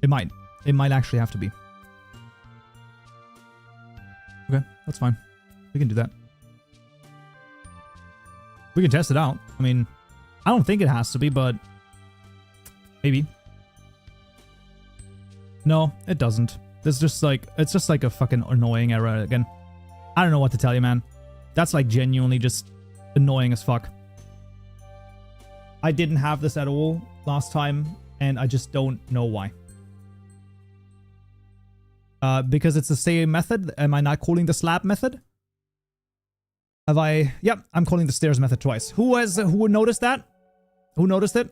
It might. It might actually have to be. Okay, that's fine. We can do that. We can test it out. I mean, I don't think it has to be, but maybe. No, it doesn't. It's just like a fucking annoying error again. I don't know what to tell you, man. That's like genuinely just annoying as fuck. I didn't have this at all last time, and I just don't know why. Because it's the same method. Am I not calling the slab method? Have I? Yep, I'm calling the stairs method twice. Who noticed that? Who noticed it?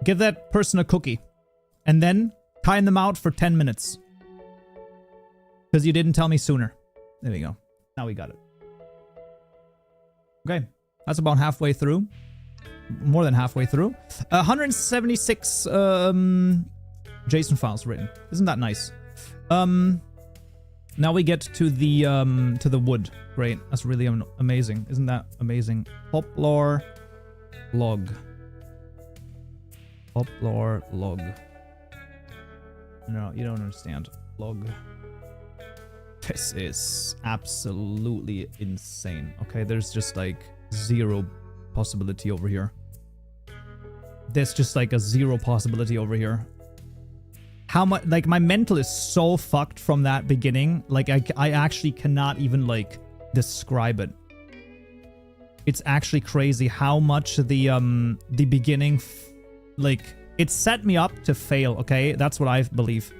Give that person a cookie. And then time them out for 10 minutes. Because you didn't tell me sooner. There we go. Now we got it. Okay, that's about halfway through. More than halfway through. 176 JSON files written. Isn't that nice? Now we get to the wood. Great. That's really amazing. Isn't that amazing? Poplar log. Poplar log. No, you don't understand. Log. This is absolutely insane. Okay, there's just like zero possibility over here. There's just like a zero possibility over here. How much, like, my mental is so fucked from that beginning. Like, I actually cannot even, like, describe it. It's actually crazy how much the beginning, like, it set me up to fail, okay? That's what I believe.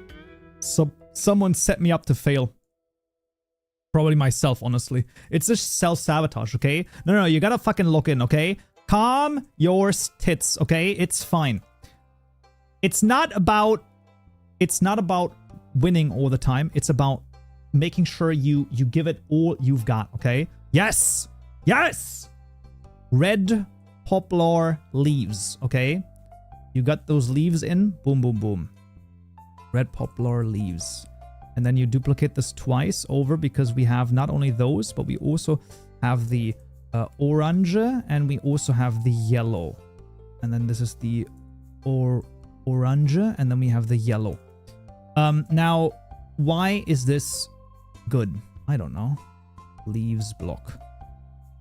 So, someone set me up to fail. Probably myself, honestly. It's just self-sabotage, okay? No, you gotta fucking look in, okay? Calm your tits, okay? It's fine. It's not about winning all the time. It's about making sure you give it all you've got, okay? Yes! Yes! Red poplar leaves, okay? You got those leaves in. Boom, boom, boom. Red poplar leaves. And then you duplicate this twice over because we have not only those, but we also have the orange and we also have the yellow. And then this is the orange and then we have the yellow. Now, why is this good? I don't know. Leaves block.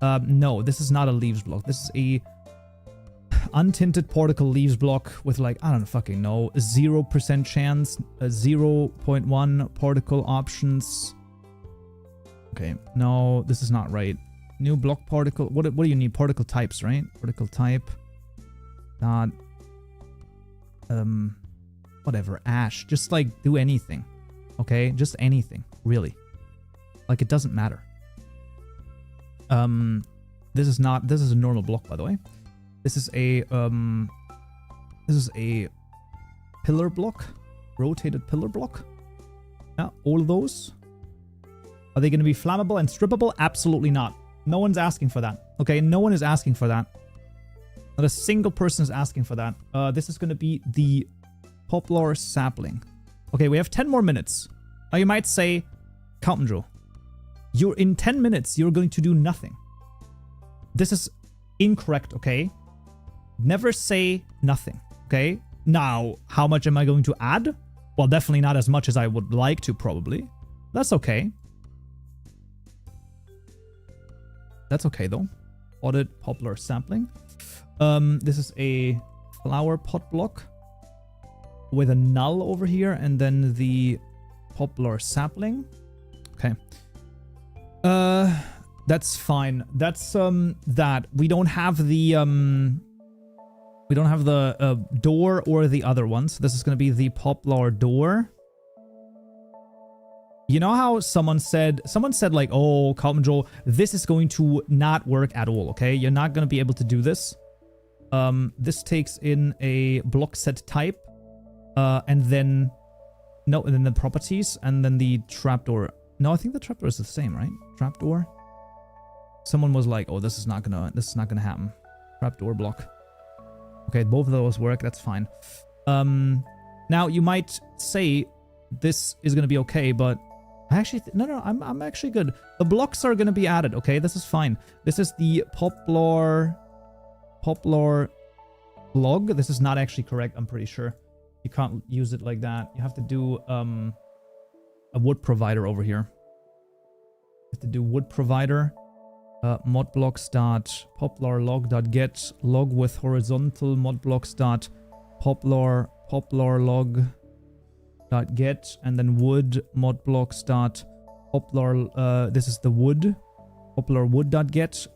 No, this is not a leaves block. This is a untinted particle leaves block with, like, I don't fucking know, 0% chance, 0.1 particle options. Okay, no, this is not right. New block particle. What do you need? Particle types, right? Particle type. dot whatever, ash. Just like do anything. Okay? Just anything, really. Like it doesn't matter. This is a normal block, by the way. This is a pillar block, rotated pillar block. Yeah, all of those. Are they going to be flammable and strippable? Absolutely not. No one's asking for that. Okay, no one is asking for that. Not a single person is asking for that. This is going to be the poplar sapling. Okay, we have 10 more minutes. Now you might say, Kaupenjoe, you're in 10 minutes, you're going to do nothing. This is incorrect, okay? Never say nothing, okay? Now, how much am I going to add? Well, definitely not as much as I would like to, probably. That's okay. That's okay, though. Audit poplar sapling. This is a flower pot block with a null over here, and then the poplar sapling. Okay. That's fine. That's that. We don't have the door or the other one. So this is gonna be the poplar door. You know how someone said like, oh, Kaupenjoe, this is going to not work at all, okay? You're not gonna be able to do this. This takes in a block set type, and then the properties, and then the trapdoor. No, I think the trapdoor is the same, right? Trapdoor. Someone was like, "Oh, this is not gonna happen." Trapdoor block. Okay, both of those work. That's fine. Now you might say this is gonna be okay, but I actually no, I'm actually good. The blocks are gonna be added. Okay, this is fine. This is the poplar log. This is not actually correct. I'm pretty sure you can't use it like that. You have to do a wood provider over here. You have to do wood provider. Modblocks dot poplar log dot get log with horizontal modblocks dot poplar log dot get, and then wood modblocks dot poplar. This is the wood poplar wood dot get.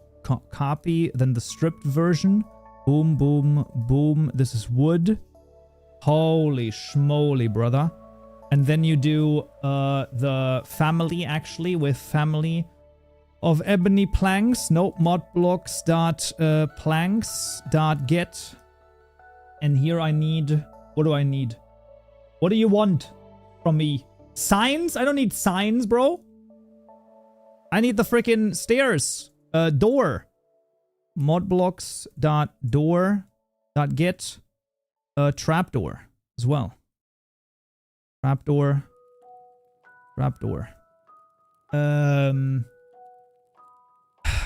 Copy, then the stripped version. Boom, boom, boom. This is wood. Holy schmoly, brother. And then you do the family, actually, with family of ebony planks. Nope, modblocks dot planks dot get. And here I need, what do I need? What do you want from me? Signs? I don't need signs, bro. I need the freaking stairs. Door. Modblocks dot door dot get trapdoor as well. Trapdoor.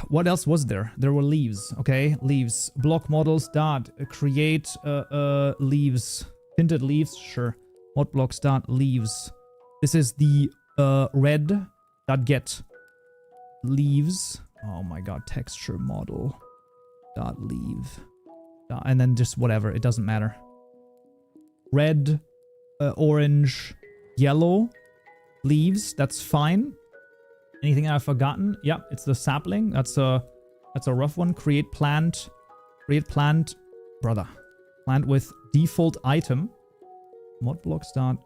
What else was there? There were leaves. Okay, leaves. Block models dot create leaves. Tinted leaves. Sure. Modblocks dot leaves. This is the red dot get leaves. Oh my god, texture model dot leave. And then just whatever, it doesn't matter. Red, orange, yellow leaves, that's fine. Anything I've forgotten? Yeah, it's the sapling. That's a rough one. Create plant, brother. Plant with default item. Modblocks dot.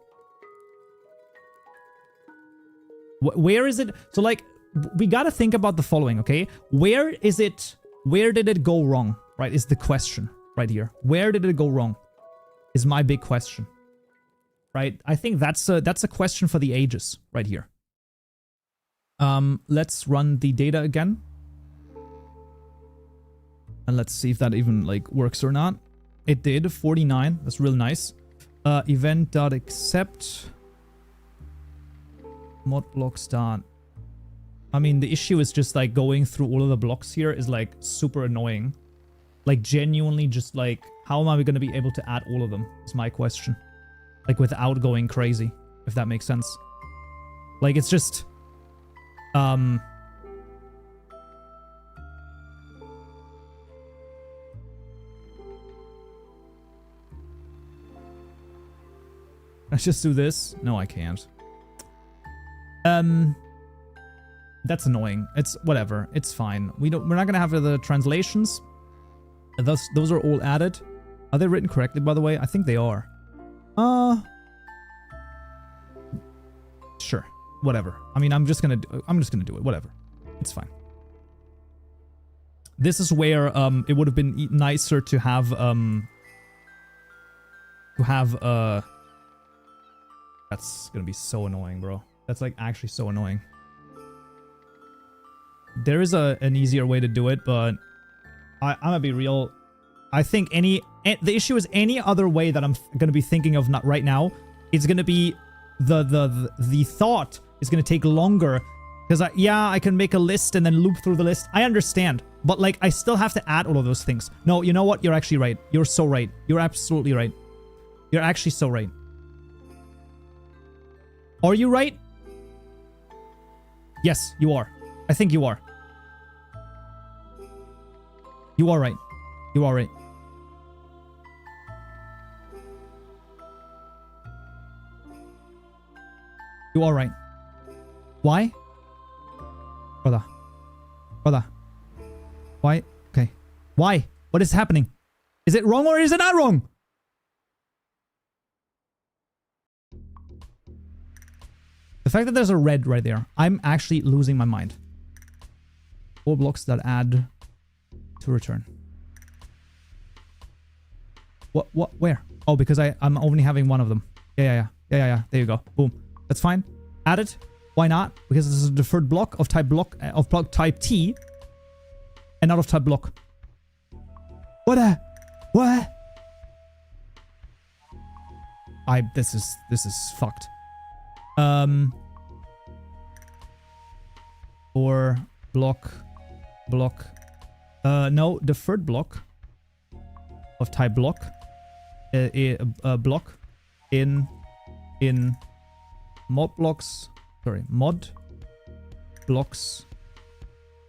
Where is it? So like, we gotta think about the following, okay? Where is it? Where did it go wrong? Right, is the question right here. Where did it go wrong? Is my big question. Right? I think that's a question for the ages right here. Let's run the data again. And let's see if that even like works or not. It did 49. That's real nice. Event.accept modblocks dot. I mean, the issue is just like going through all of the blocks here is like super annoying. Like genuinely just like, how am I going to be able to add all of them is my question. Like without going crazy, if that makes sense. Like it's just, let's just do this. No, I can't. That's annoying. It's whatever. It's fine. We're not gonna have the translations. Those are all added. Are they written correctly, by the way? I think they are. Sure. Whatever. I mean, I'm just gonna do it. Whatever. It's fine. This is where it would have been nicer to have that's gonna be so annoying, bro. That's like actually so annoying. There is an easier way to do it, but I'm gonna be real. I think the issue is any other way that I'm gonna be thinking of not right now, it's gonna be the thought is gonna take longer. Because I can make a list and then loop through the list. I understand. But like I still have to add all of those things. No, you know what? You're actually right. You're so right. You're absolutely right. You're actually so right. Are you right? Yes, you are. I think you are. You are right. You are right. You are right. Why? Brother. Why? Okay. Why? What is happening? Is it wrong or is it not wrong? The fact that there's a red right there, I'm actually losing my mind. All blocks that add to return. What? Where? Oh, because I'm only having one of them. Yeah. There you go. Boom. That's fine. Add it. Why not? Because this is a deferred block of type type T and not of type block. What? This is fucked. Or block. No, deferred block of type block. Block in mod blocks. Sorry, mod blocks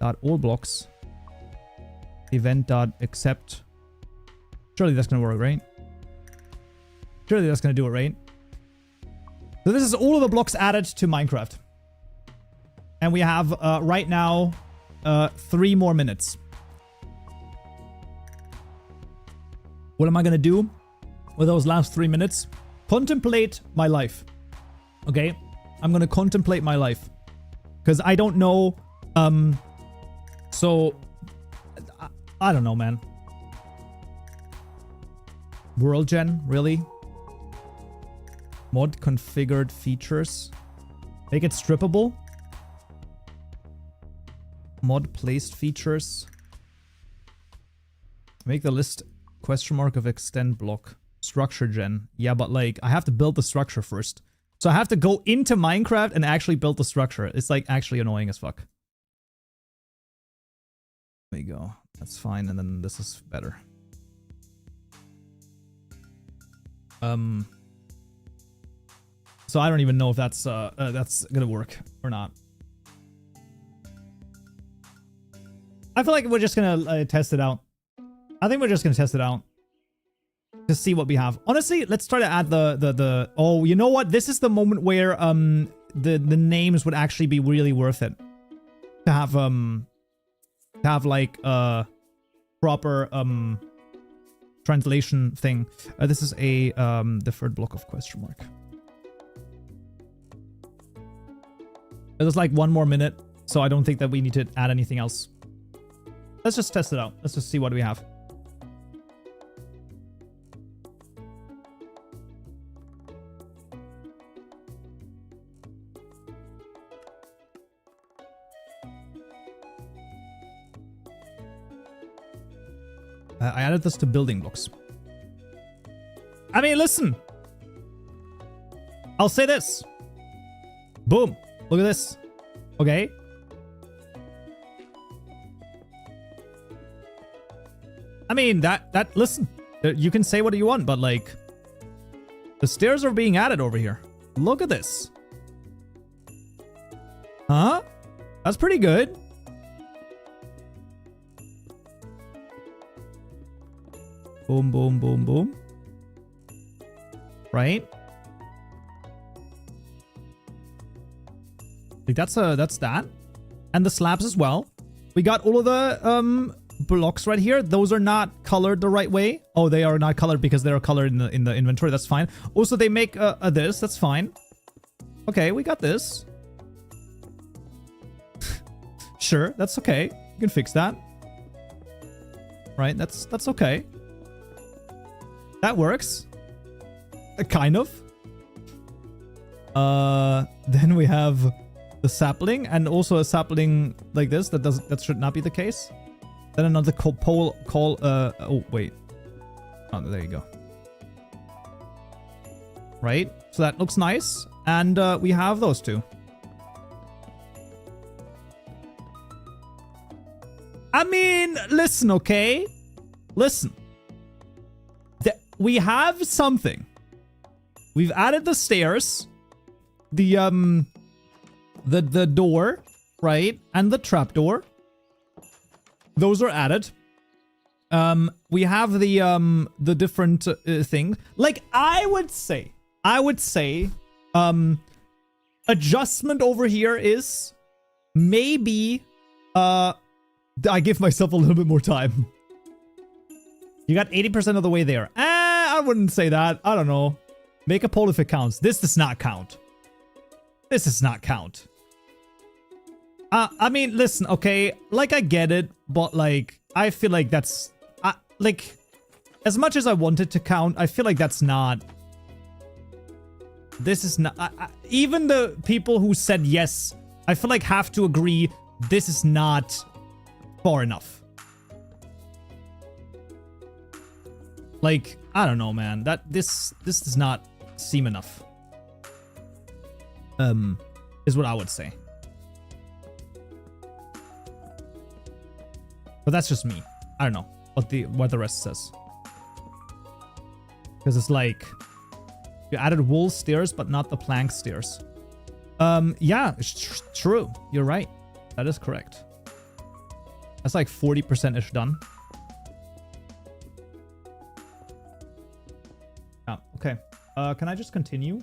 dot all blocks event dot accept. Surely that's gonna work, right? Surely that's gonna do it, right? So this is all of the blocks added to Minecraft, and we have right now 3 more minutes. What am I gonna do with those last 3 minutes? Contemplate my life. Okay. I'm gonna contemplate my life because I don't know. So I don't know, man. World gen, really? Mod configured features. Make it strippable. Mod placed features. Make the list question mark of extend block. Structure gen. Yeah, but like I have to build the structure first. So I have to go into Minecraft and actually build the structure. It's like actually annoying as fuck. There you go. That's fine. And then this is better. So I don't even know if that's gonna work or not. I feel like we're just gonna test it out. I think we're just gonna test it out. To see what we have. Honestly, let's try to add the oh, you know what? This is the moment where the names would actually be really worth it. To have like a proper translation thing. This is a deferred block of question mark. There's like 1 more minute, so I don't think that we need to add anything else. Let's just test it out. Let's just see what we have. I added this to building blocks. I mean, listen. I'll say this. Boom. Look at this. Okay. I mean, listen. You can say what you want, but like, the stairs are being added over here. Look at this. Huh? That's pretty good. Boom, boom, boom, boom. Right? Like that's that. And the slabs as well. We got all of the blocks right here. Those are not colored the right way. Oh, they are not colored because they are colored in the inventory. That's fine. Also, they make this. That's fine. Okay, we got this. Sure, that's okay. You can fix that. Right, that's okay. That works. Kind of. Then we have the sapling, and also a sapling like this. That should not be the case. Then another pole oh wait. Oh, there you go. Right, so that looks nice, and we have those two. I mean, listen, okay? Listen. We have something. We've added the stairs, the door, right? And the trapdoor. Those are added. We have the different things. Like, I would say, adjustment over here is maybe, I give myself a little bit more time. You got 80% of the way there. I wouldn't say that. I don't know. Make a poll if it counts. This does not count. This does not count. I mean, listen, okay. Like, I get it, but, like, I feel like that's... like, as much as I want it to count, I feel like that's not... This is not... even the people who said yes, I feel like have to agree this is not far enough. Like, I don't know, man. This does not seem enough. Is what I would say. But that's just me. I don't know what the rest says. Because it's like you added wool stairs, but not the plank stairs. Yeah, it's true. You're right. That is correct. That's like 40%-ish done. Oh, okay. Can I just continue?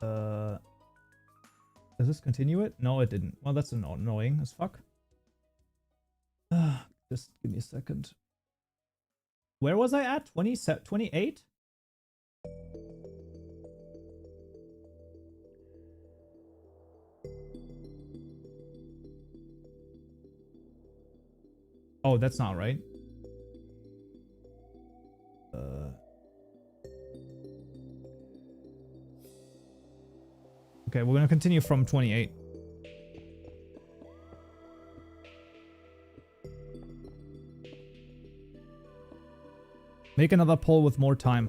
Does this continue it? No, it didn't. Well, that's annoying as fuck. Just give me a second. Where was I at? 28? Oh, that's not right. Okay, we're gonna continue from 28. Make another poll with more time.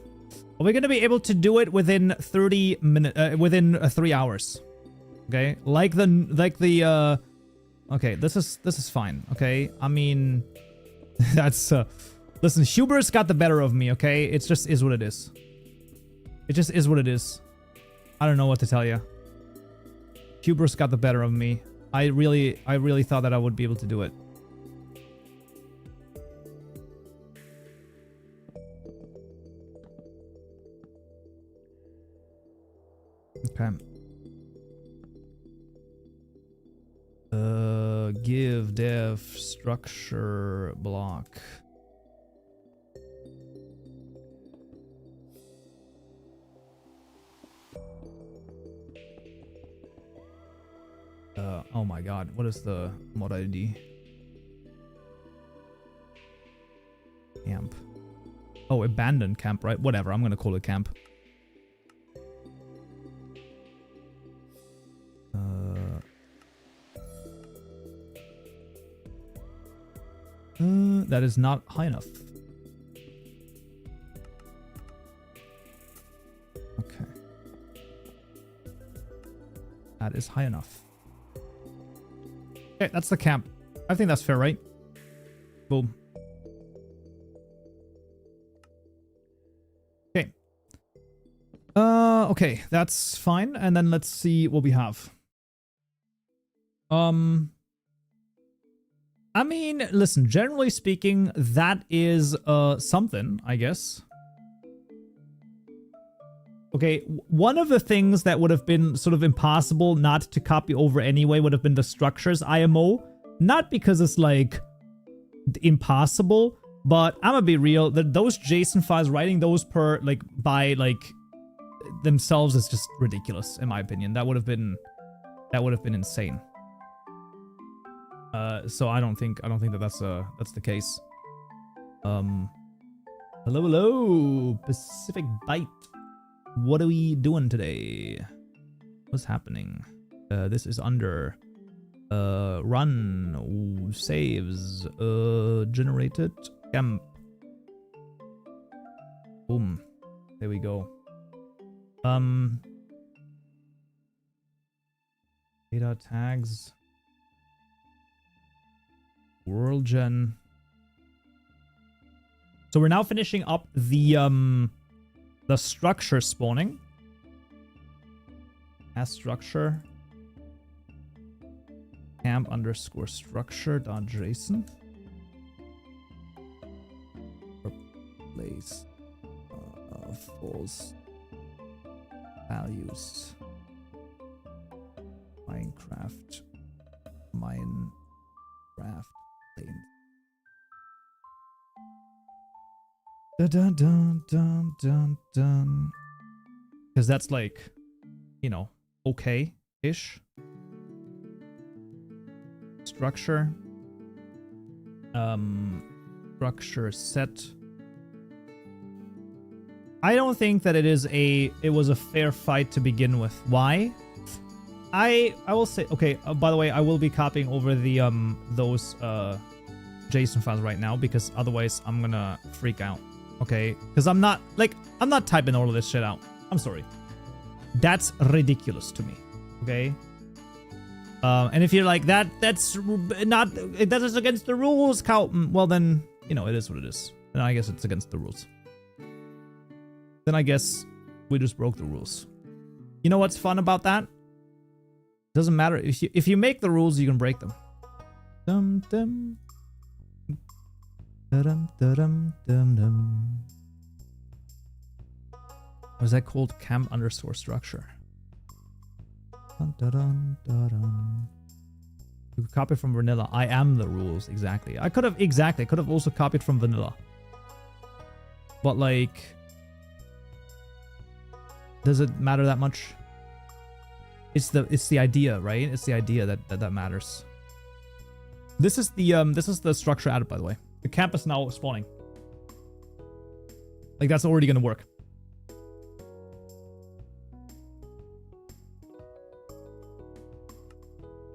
Are we gonna be able to do it within 30 minutes? Within 3 hours? Okay, like the. Okay, this is fine. Okay, I mean, that's listen, Hubris got the better of me. Okay, it just is what it is. It just is what it is. I don't know what to tell you. Hubris got the better of me. I really thought that I would be able to do it. Okay. Give dev structure block. Oh my god, what is the mod ID? Camp. Oh, abandoned camp, right? Whatever, I'm gonna call it camp. That is not high enough. Okay. That is high enough. Okay, that's the camp. I think that's fair, right? Boom. Okay. Okay, that's fine. And then let's see what we have. I mean, listen, generally speaking, that is something, I guess. Okay, one of the things that would have been sort of impossible not to copy over anyway would have been the structures IMO. Not because it's like impossible, but I'm gonna be real, that those JSON files, writing those per like by like themselves is just ridiculous in my opinion. That would have been insane. So I don't think that that's the case. Hello Pacific Bite. What are we doing today? What's happening? This is under run. Ooh, saves generated camp. Boom. There we go. Data tags. World gen. So we're now finishing up the structure spawning. As structure. Camp underscore structure dot JSON. Replace false values. Minecraft planes. Dun dun dun dun dun. Because that's like, you know, okay-ish. Structure. Structure set. I don't think that it was a fair fight to begin with. Why? I will say, okay, by the way, I will be copying over the those JSON files right now, because otherwise I'm gonna freak out. Okay, because I'm not typing all of this shit out. I'm sorry. That's ridiculous to me. Okay. And if you're like that's against the rules, Kaupen. Well then, you know, it is what it is. And I guess it's against the rules. Then I guess we just broke the rules. You know what's fun about that? Doesn't matter if you make the rules, you can break them. Dum dum. Dum dum dum dum. Was that called camp underscore structure? Dun, dun, dun, dun, dun. You could copy from vanilla. I am the rules. Exactly. I could have also copied from vanilla. But like, does it matter that much? It's the idea, right? It's the idea that matters. This is the structure added, by the way. The camp is now spawning. Like, that's already gonna work.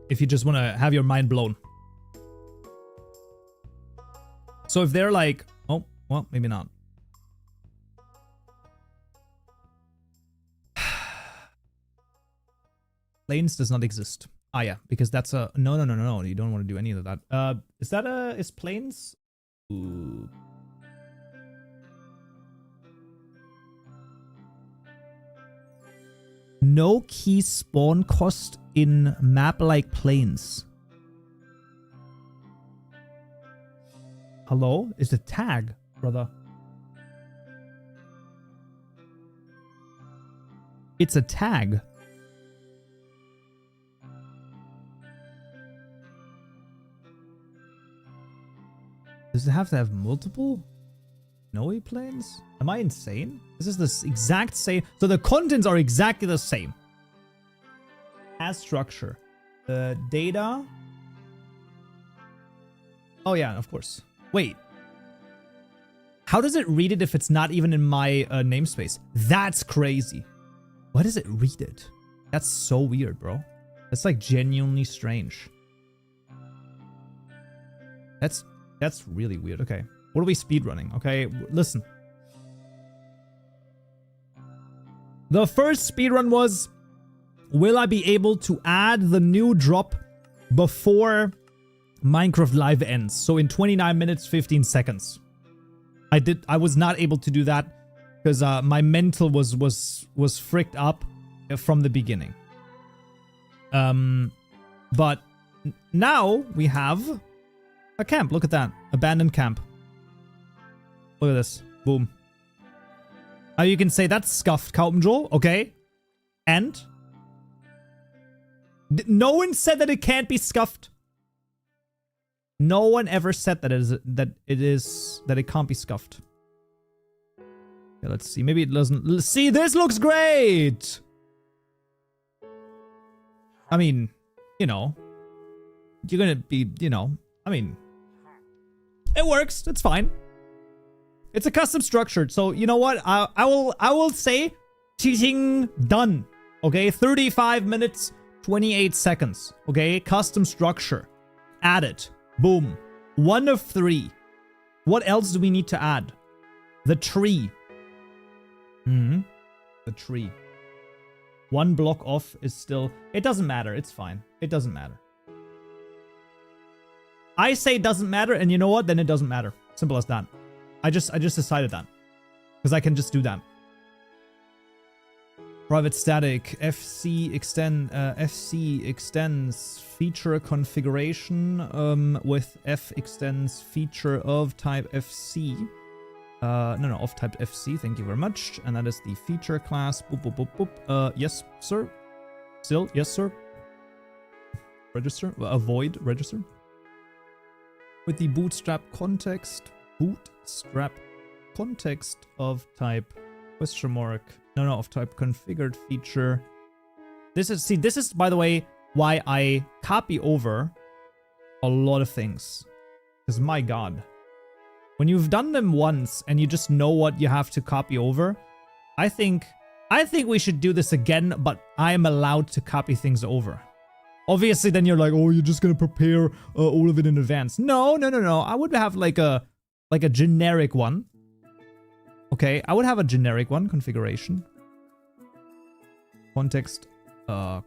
If you just want to have your mind blown. So if they're like, oh, well, maybe not. Planes does not exist. Ah, yeah, because that's a no. You don't want to do any of that. Is planes? Ooh. No key spawn cost in map like planes. Hello? Is it tag, brother? It's a tag. Does it have to have multiple Noe planes? Am I insane? This is the exact same. So the contents are exactly the same. As structure. The data. Oh yeah, of course. Wait. How does it read it if it's not even in my namespace? That's crazy. Why does it read it? That's so weird, bro. That's like genuinely strange. That's really weird. Okay. What are we speedrunning? Okay, listen. The first speedrun was, will I be able to add the new drop before Minecraft Live ends? So in 29 minutes, 15 seconds. I was not able to do that because my mental was fricked up from the beginning. But now we have a camp. Look at that. Abandoned camp. Look at this. Boom. You can say that's scuffed, Kaupenjoe. Okay. And? No one said that it can't be scuffed. No one ever said that it can't be scuffed. Okay, let's see. Maybe it doesn't. See, this looks great. I mean, you know, you're gonna be, you know, I mean, it works. It's fine. It's a custom structured. So you know what? I will say, cheating done. Okay, 35 minutes, 28 seconds. Okay, custom structure, added. Boom. 1 of 3. What else do we need to add? The tree. The tree. 1 block off is still... It doesn't matter. It's fine. It doesn't matter. I say it doesn't matter, and you know what? Then it doesn't matter. Simple as that. I just decided that. Because I can just do that. Private static. FC extends feature configuration with F extends feature of type FC. No, of type FC. Thank you very much. And that is the feature class. Boop, boop, boop, boop. Yes, sir. Still, yes, sir. Register. Avoid register. With the bootstrap context. Bootstrap context of type question mark. No, of type configured feature. This is, by the way, why I copy over a lot of things. Because my god. When you've done them once and you just know what you have to copy over, I think we should do this again, but I'm allowed to copy things over. Obviously, then you're like, oh, you're just gonna prepare all of it in advance. No. I would have like a generic one. Okay, I would have a generic one, configuration. Context, dot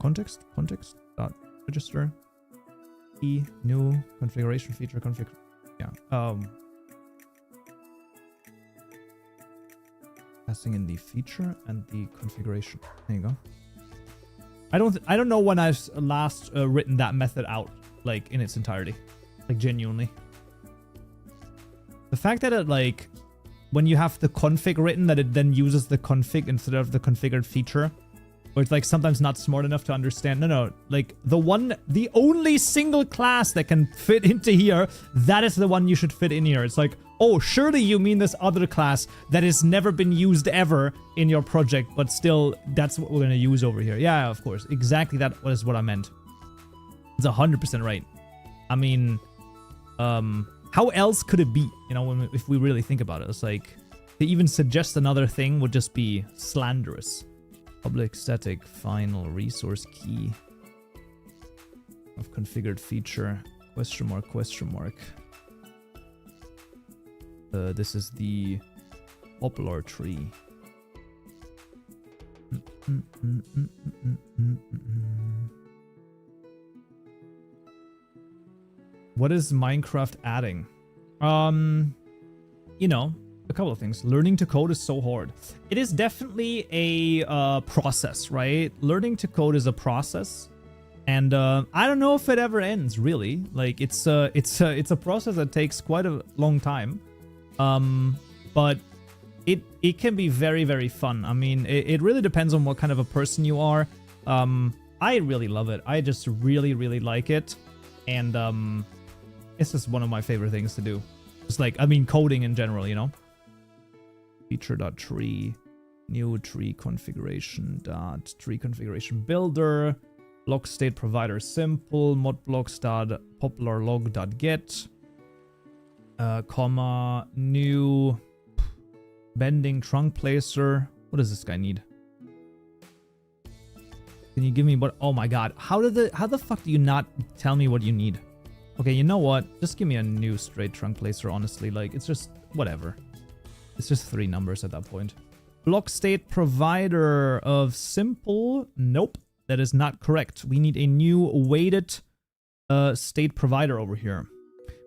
register. E, new, configuration feature, config. Yeah, passing in the feature and the configuration. There you go. I don't know when I've last written that method out, like, in its entirety. Like, genuinely. The fact that it, like, when you have the config written, that it then uses the config instead of the configured feature, or it's, like, sometimes not smart enough to understand. No, like, the only single class that can fit into here, that is the one you should fit in here. It's like, oh, surely you mean this other class that has never been used ever in your project, but still, that's what we're going to use over here. Yeah, of course. Exactly that was what I meant. It's 100% right. I mean, how else could it be? You know, if we really think about it, it's like, to even suggest another thing would just be slanderous. Public static final resource key of configured feature, question mark. This is the poplar tree. What is Minecraft adding? You know, a couple of things. Learning to code is so hard. It is definitely a process, right? Learning to code is a process. And I don't know if it ever ends, really. Like, it's a process that takes quite a long time. But it can be very, very fun. I mean, it really depends on what kind of a person you are. I really love it. I just really, really like it. And it's just one of my favorite things to do. Just like, I mean, coding in general, you know? Feature.tree, new tree configuration, tree configuration builder, block state provider simple, modblocks.popularlog.get. Comma, new bending trunk placer. What does this guy need? Can you give me what? Oh my god. How the fuck do you not tell me what you need? Okay, you know what? Just give me a new straight trunk placer, honestly. Like, it's just whatever. It's just 3 numbers at that point. Block state provider of simple. Nope. That is not correct. We need a new weighted state provider over here.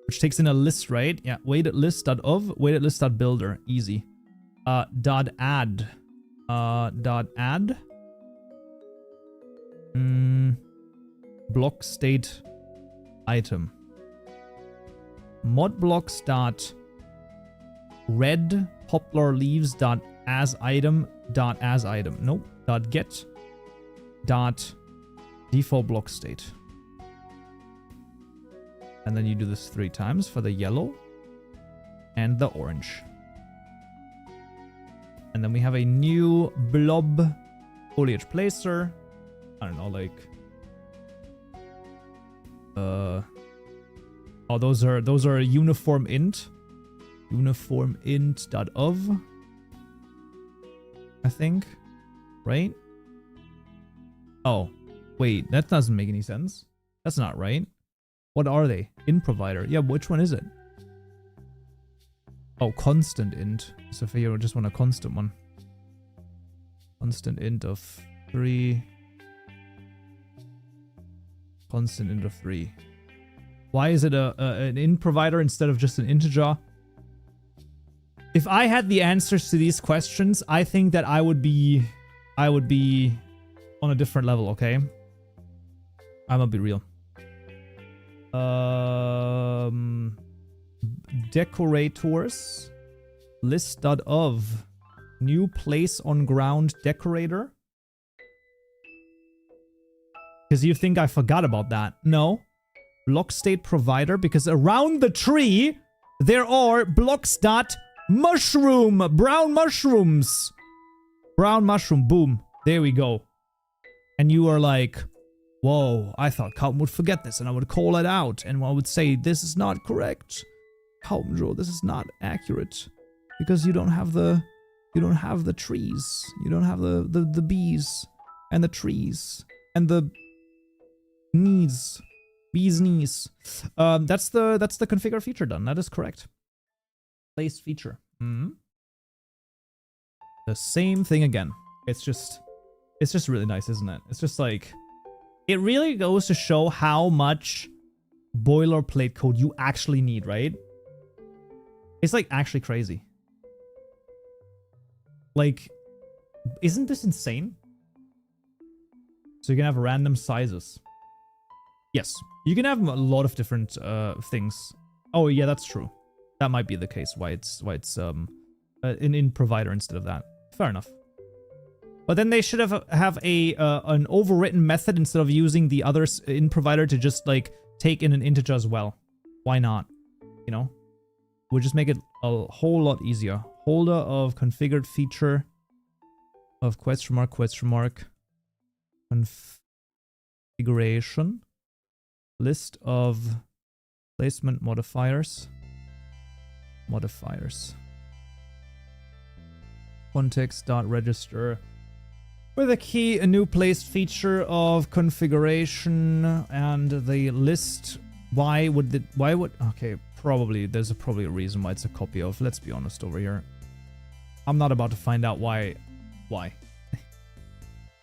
Which takes in a list, right? Yeah, weighted list.of, weighted list.builder. Easy. Dot add. Block state item. Modblocks dot red poplar leaves dot as item. Nope. Dot get. Dot default block state. And then you do this 3 times for the yellow and the orange. And then we have a new blob foliage placer. I don't know, like... Oh, those are uniform int. Uniform int.of. I think. Right? Oh, wait, that doesn't make any sense. That's not right. What are they? Int provider. Yeah, which one is it? Oh, constant int. So if you just want a constant one. Constant int of 3. Constant int of 3. Why is it an int provider instead of just an integer? If I had the answers to these questions, I think that I would be on a different level, okay? I'm gonna be real. Decorators. List.of. New place on ground decorator. Because you think I forgot about that. No. Block state provider, because around the tree there are blocks.mushroom. Brown mushrooms. Brown mushroom. Boom. There we go. And you are like, whoa, I thought Kaupenjoe would forget this and I would call it out and I would say, this is not correct. Kaupenjoe, this is not accurate. Because you don't have the trees. You don't have the bees and the trees and the knees. Bees knees. That's the configure feature done. That is correct. Place feature. The same thing again. It's just really nice, isn't it? It's just like, it really goes to show how much boilerplate code you actually need, right? It's like actually crazy. Like, isn't this insane? So you can have random sizes. Yes, you can have a lot of different things. Oh yeah, that's true. That might be the case. Why it's an int provider instead of that. Fair enough. But then they should have an overwritten method instead of using the other int provider to just like take in an integer as well. Why not? You know, we'll just make it a whole lot easier. Holder of configured feature of question mark configuration. List of placement modifiers. Context.register with a key, a new placed feature of configuration, and the list. Why would okay, probably there's probably a reason why it's a copy of. Let's be honest over here. I'm not about to find out why.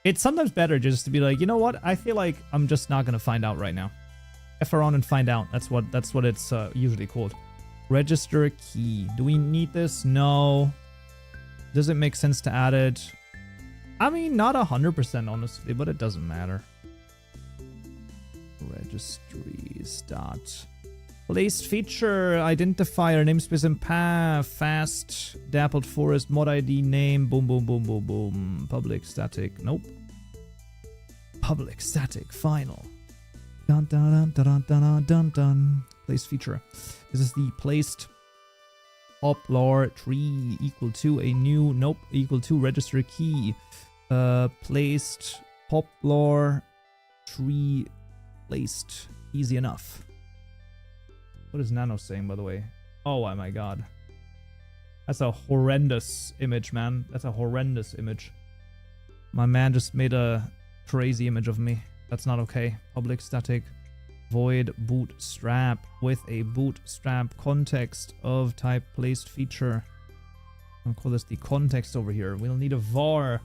It's sometimes better just to be like, you know what? I feel like I'm just not gonna find out right now. F around and find out. That's what it's usually called. Register key. Do we need this? No. Does it make sense to add it? I mean, not 100% honestly, but it doesn't matter. Registries dot placed feature identifier namespace and path fast dappled forest mod ID name boom public static nope public static final dun dun dun dun dun dun dun placed feature. This is the placed poplar tree equal to a new nope equal to register key. Placed poplar tree placed. Easy enough. What is Nano saying, by the way? Oh my god. That's a horrendous image, man. That's a horrendous image. My man just made a crazy image of me. That's not okay. Public static void bootstrap with a bootstrap context of type placed feature. I'll call this the context over here. We'll need a var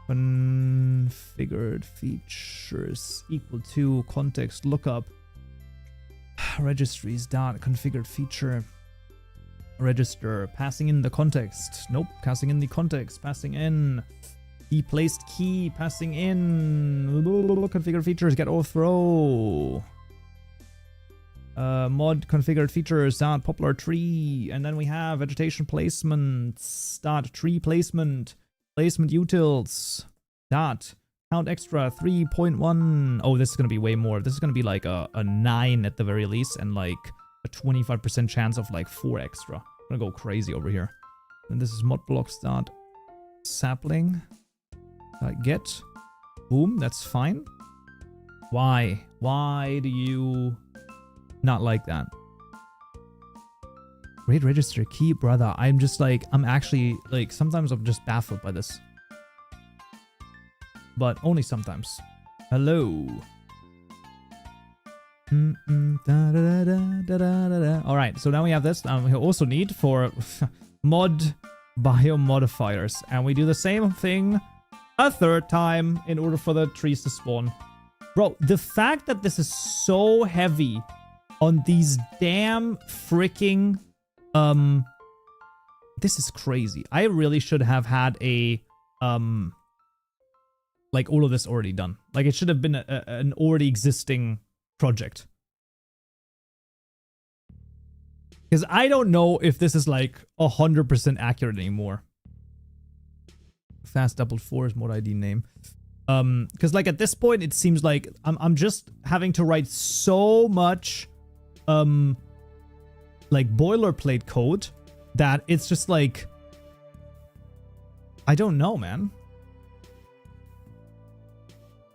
configured features equal to context lookup registries dot configured feature register passing in the context. Nope, passing in the context, passing in the placed key, passing in configured features get overthrow mod configured features dot poplar tree, and then we have vegetation placement dot tree placement utils dot Count extra 3.1. Oh, this is going to be way more. This is going to be like a 9 at the very least, and like a 25% chance of like 4 extra. I'm going to go crazy over here. And this is mod block start sapling. Get. Boom, that's fine. Why? Why do you not like that? Great register key, brother. I'm just like, I'm actually like, sometimes I'm just baffled by this. But only sometimes. Hello. Alright, so now we have this. We also need for mod biomodifiers. And we do the same thing a third time in order for the trees to spawn. Bro, the fact that this is so heavy on these damn freaking... this is crazy. I really should have had a... like all of this already done. Like it should have been an already existing project. Because I don't know if this is like 100% accurate anymore. Fast doubled forest mod ID name. Because like at this point it seems like I'm just having to write so much like boilerplate code that it's just like I don't know, man.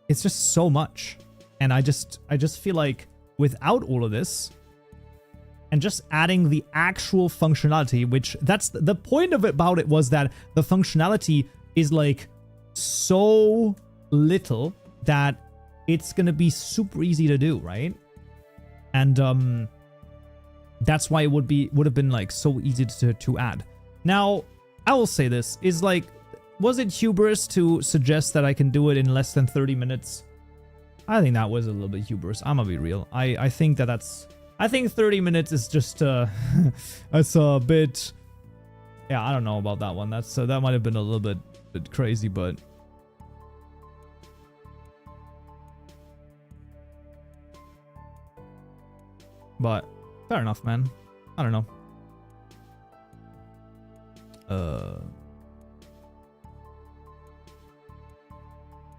It's just so much. And I just feel like without all of this and just adding the actual functionality, which that's the point of it about it was that the functionality is like so little that it's going to be super easy to do, right? And that's why it would have been like so easy to add. Now, I will say this is like, was it hubris to suggest that I can do it in less than 30 minutes? I think that was a little bit hubris. I'm gonna be real. I think that's... I think 30 minutes is just... that's a bit... Yeah, I don't know about that one. That's that might have been a little bit crazy, but... But, fair enough, man. I don't know.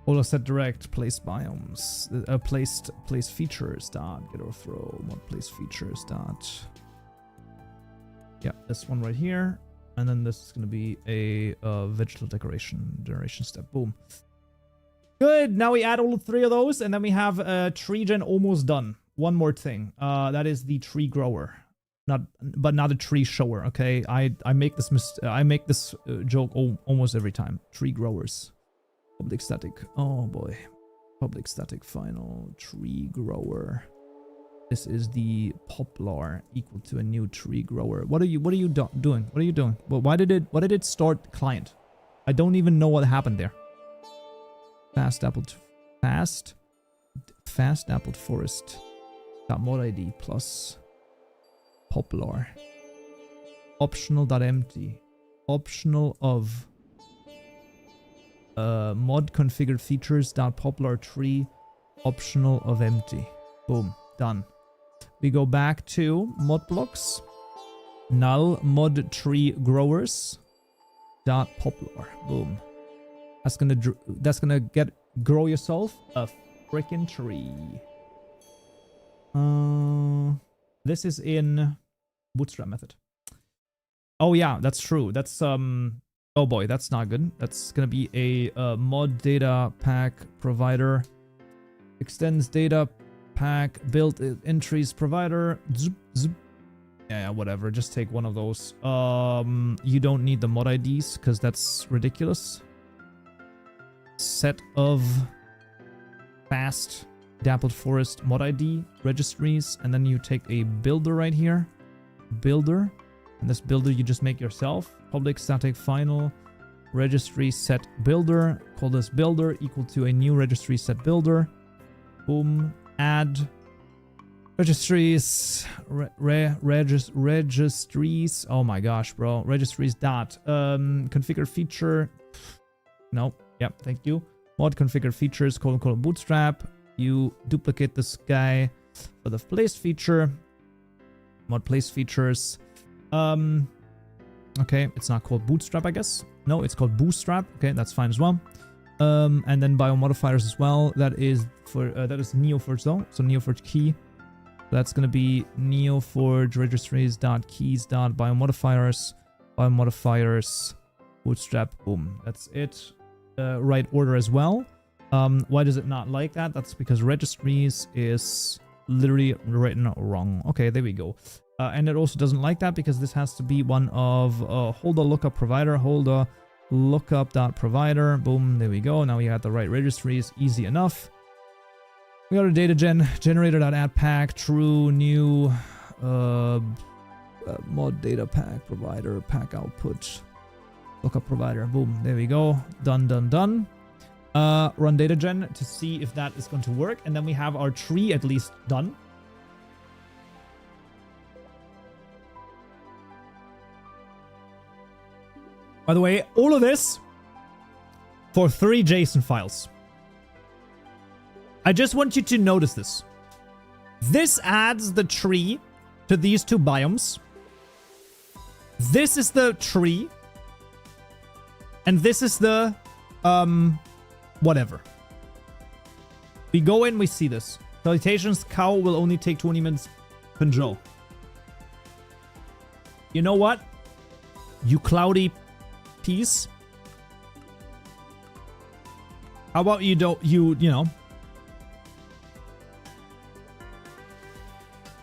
All set direct, place biomes, place features, dot, get or throw, mod place features, dot. Yeah, this one right here. And then this is going to be a vegetal decoration generation step. Boom. Good. Now we add all 3 of those, and then we have tree gen almost done. One more thing. That is the tree grower. But not a tree shower, okay? I make this joke almost every time. Tree growers. Public static. Oh boy. Public static final. Tree grower. This is the poplar equal to a new tree grower. What are you doing? What are you doing? Well, why did it start client? I don't even know what happened there. Fast appled forest. Mod ID plus poplar. Optional.empty. Optional of mod configured features .poplar tree optional of empty. Boom, done. We go back to mod blocks. Null mod tree growers .poplar. Boom. That's gonna grow yourself a freaking tree. This is in Bootstrap method. Oh yeah, that's true. That's oh boy, that's not good. That's gonna be a mod data pack provider. Extends data pack build entries provider. Zoop, zoop. Yeah, whatever. Just take one of those. You don't need the mod IDs because that's ridiculous. Set of fast dappled forest mod ID registries, and then you take a builder right here. Builder. And this builder you just make yourself. Public static final registry set builder. Call this builder equal to a new registry set builder. Boom. Add registries. Registries. Oh my gosh, bro. Registries dot. Configure feature. No. Yep. Thank you. Mod configure features. Colon bootstrap. You duplicate this guy for the place feature. Mod place features. Okay, it's not called bootstrap, I guess. No, it's called bootstrap. Okay, that's fine as well. And then biomodifiers as well. That is for that is NeoForge though. So NeoForge key. That's gonna be NeoForge registries.keys.biomodifiers. Biomodifiers. Bootstrap. Boom. That's it. Right order as well. Why does it not like that? That's because registries is literally written wrong. Okay, there we go. And it also doesn't like that because this has to be one of holder lookup provider, holder lookup.provider. Boom, there we go. Now we got the right registries. Easy enough. We got a data generator.add pack, true, new, mod data pack provider, pack output, lookup provider. Boom, there we go. Done, done, done. Run data gen to see if that is going to work. And then we have our tree at least done. By the way, all of this for 3 JSON files. I just want you to notice this. This adds the tree to these 2 biomes. This is the tree. And this is the, whatever. We go in, we see this. Salutations, cow will only take 20 minutes. Kaupenjoe. You know what? You cloudy piece. How about you don't, you know.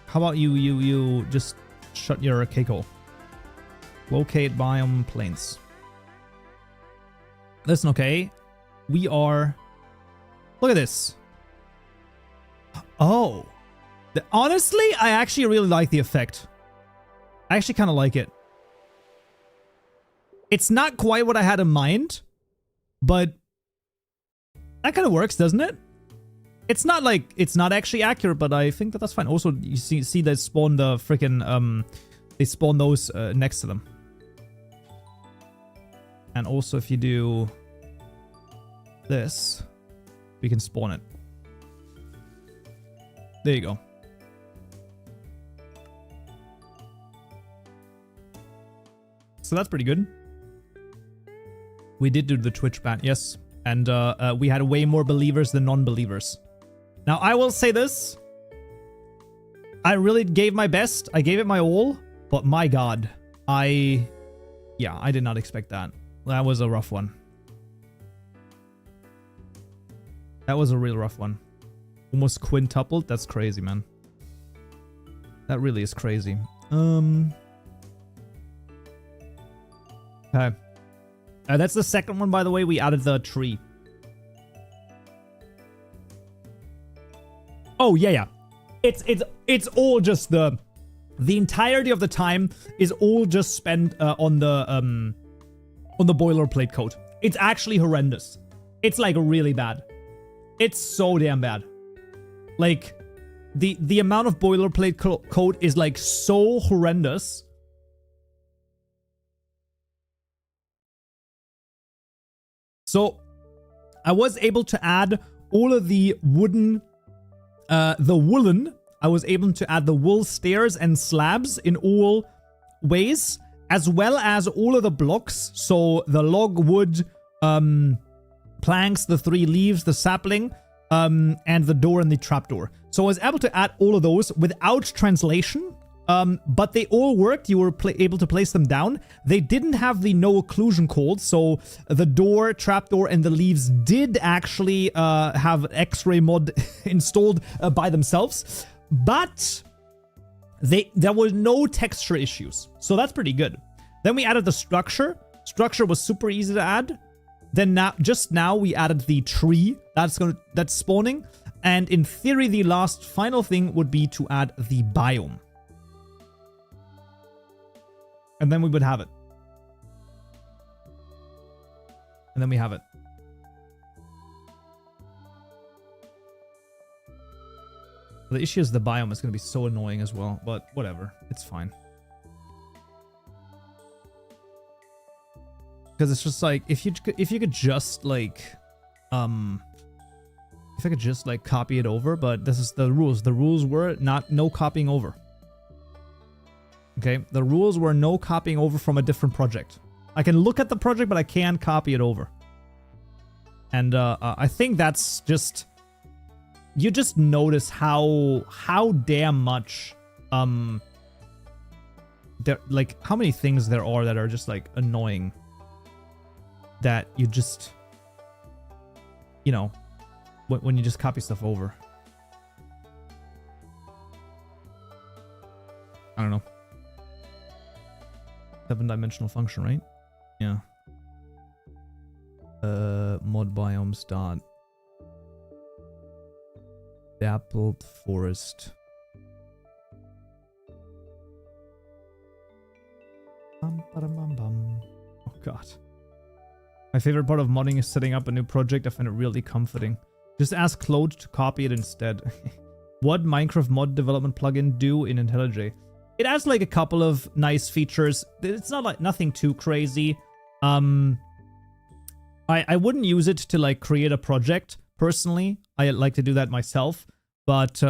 How about you just shut your cake hole. Locate biome planes. Listen, okay. We are... Look at this. Oh. Honestly, I actually really like the effect. I actually kind of like it. It's not quite what I had in mind, but that kind of works, doesn't it? It's not like, it's not actually accurate, but I think that that's fine. Also, you see they spawn the freaking, they spawn those next to them. And also if you do this, we can spawn it. There you go. So that's pretty good. We did do the Twitch ban, yes. And we had way more believers than non-believers. Now, I will say this. I really gave my best. I gave it my all. But my god. I did not expect that. That was a rough one. That was a real rough one. Almost quintupled. That's crazy, man. That really is crazy. Okay. That's the second one, by the way. We added the tree. Oh, yeah. It's all just the entirety of the time is all just spent on the boilerplate code. It's actually horrendous. It's like really bad. It's so damn bad. Like the amount of boilerplate code is like so horrendous. So I was able to add all of the woolen. I was able to add the wool stairs and slabs in all ways, as well as all of the blocks. So the log, wood, planks, the 3 leaves, the sapling, and the door and the trapdoor. So I was able to add all of those without translation. But they all worked. You were able to place them down. They didn't have the no occlusion code, so the door, trapdoor, and the leaves did actually have X-ray mod installed by themselves. But there were no texture issues, so that's pretty good. Then we added the structure. Structure was super easy to add. Then just now we added the tree that's spawning, and in theory the last final thing would be to add the biome. And then we would have it. And then we have it. The issue is the biome is going to be so annoying as well, but whatever. It's fine. Because it's just like, if you could just like, if I could just like copy it over, but this is the rules. The rules were no copying over. Okay, the rules were no copying over from a different project. I can look at the project, but I can't copy it over. And I think that's just, you just notice how damn much there, like, how many things there are that are just like annoying, that you just, you know, when you just copy stuff over. I don't know. 7-dimensional function, right? Yeah. Mod biomes dot dappled forest. Oh god. My favorite part of modding is setting up a new project. I find it really comforting. Just ask Claude to copy it instead. What Minecraft mod development plugin do in IntelliJ? It has like a couple of nice features. It's not like nothing too crazy. I wouldn't use it to like create a project personally. I like to do that myself, but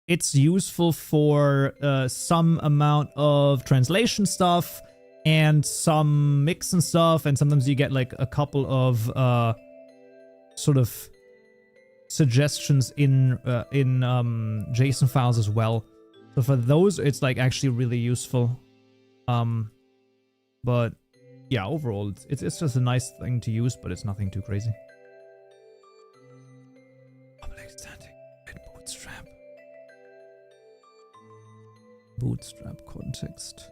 it's useful for some amount of translation stuff and some mix and stuff, and sometimes you get like a couple of sort of suggestions in JSON files as well. So for those, it's like actually really useful. But yeah, overall, it's just a nice thing to use, but it's nothing too crazy. Public static and bootstrap. Bootstrap context.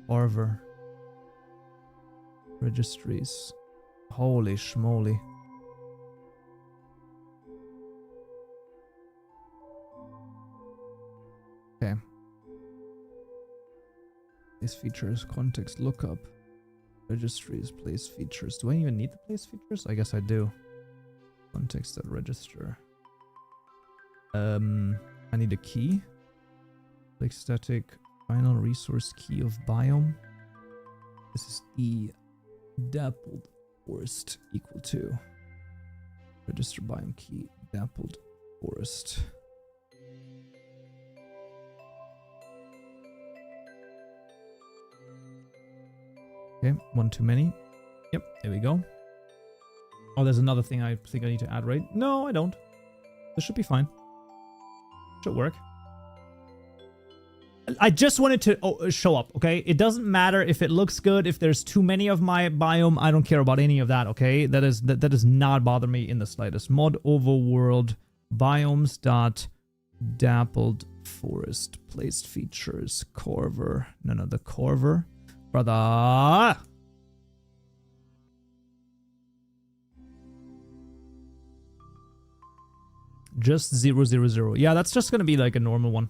Carver. Registries. Holy schmoly. Okay. Place features, context lookup. Registries, place features. Do I even need the place features? I guess I do. Context.register. I need a key. Like static final resource key of biome. This is E dappled forest equal to register biome key dappled forest. Okay, one too many. Yep, there we go. Oh, there's another thing I think I need to add, right? No, I don't. This should be fine. Should work. I just wanted to show up, okay? It doesn't matter if it looks good, if there's too many of my biome. I don't care about any of that, okay? That does not bother me in the slightest. Mod overworld biomes dot dappled forest placed features Carver. No, the Carver. Brother. Just 000. Yeah, that's just gonna be like a normal one.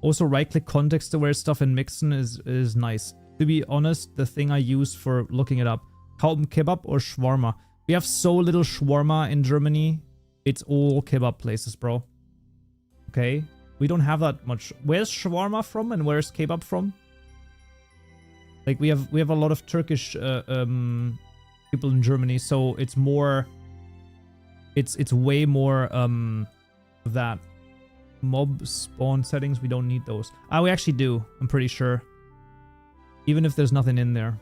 Also, right-click context-aware stuff in Mixen is nice. To be honest, the thing I use for looking it up, Kaupenjoe or Shawarma. We have so little shawarma in Germany. It's all kebab places, bro. Okay? We don't have that much. Where's shawarma from and where's kebab from? Like, we have a lot of Turkish people in Germany, so it's more... It's way more of that. Mob spawn settings, we don't need those. We actually do, I'm pretty sure. Even if there's nothing in there.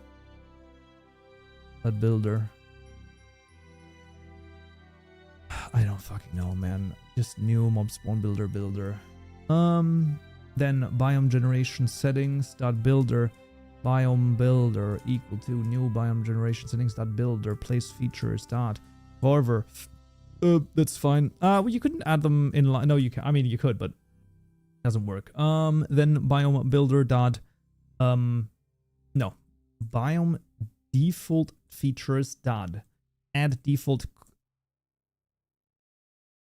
That builder. I don't fucking know, man. Just new mob spawn builder. Then biome generation settings dot builder. Biome builder equal to new biome generation settings dot builder. Place features dot Carver. That's fine. Well, you couldn't add them in line. No, you can. I mean, you could, but it doesn't work. Then biome builder dot, no, biome default features dot add default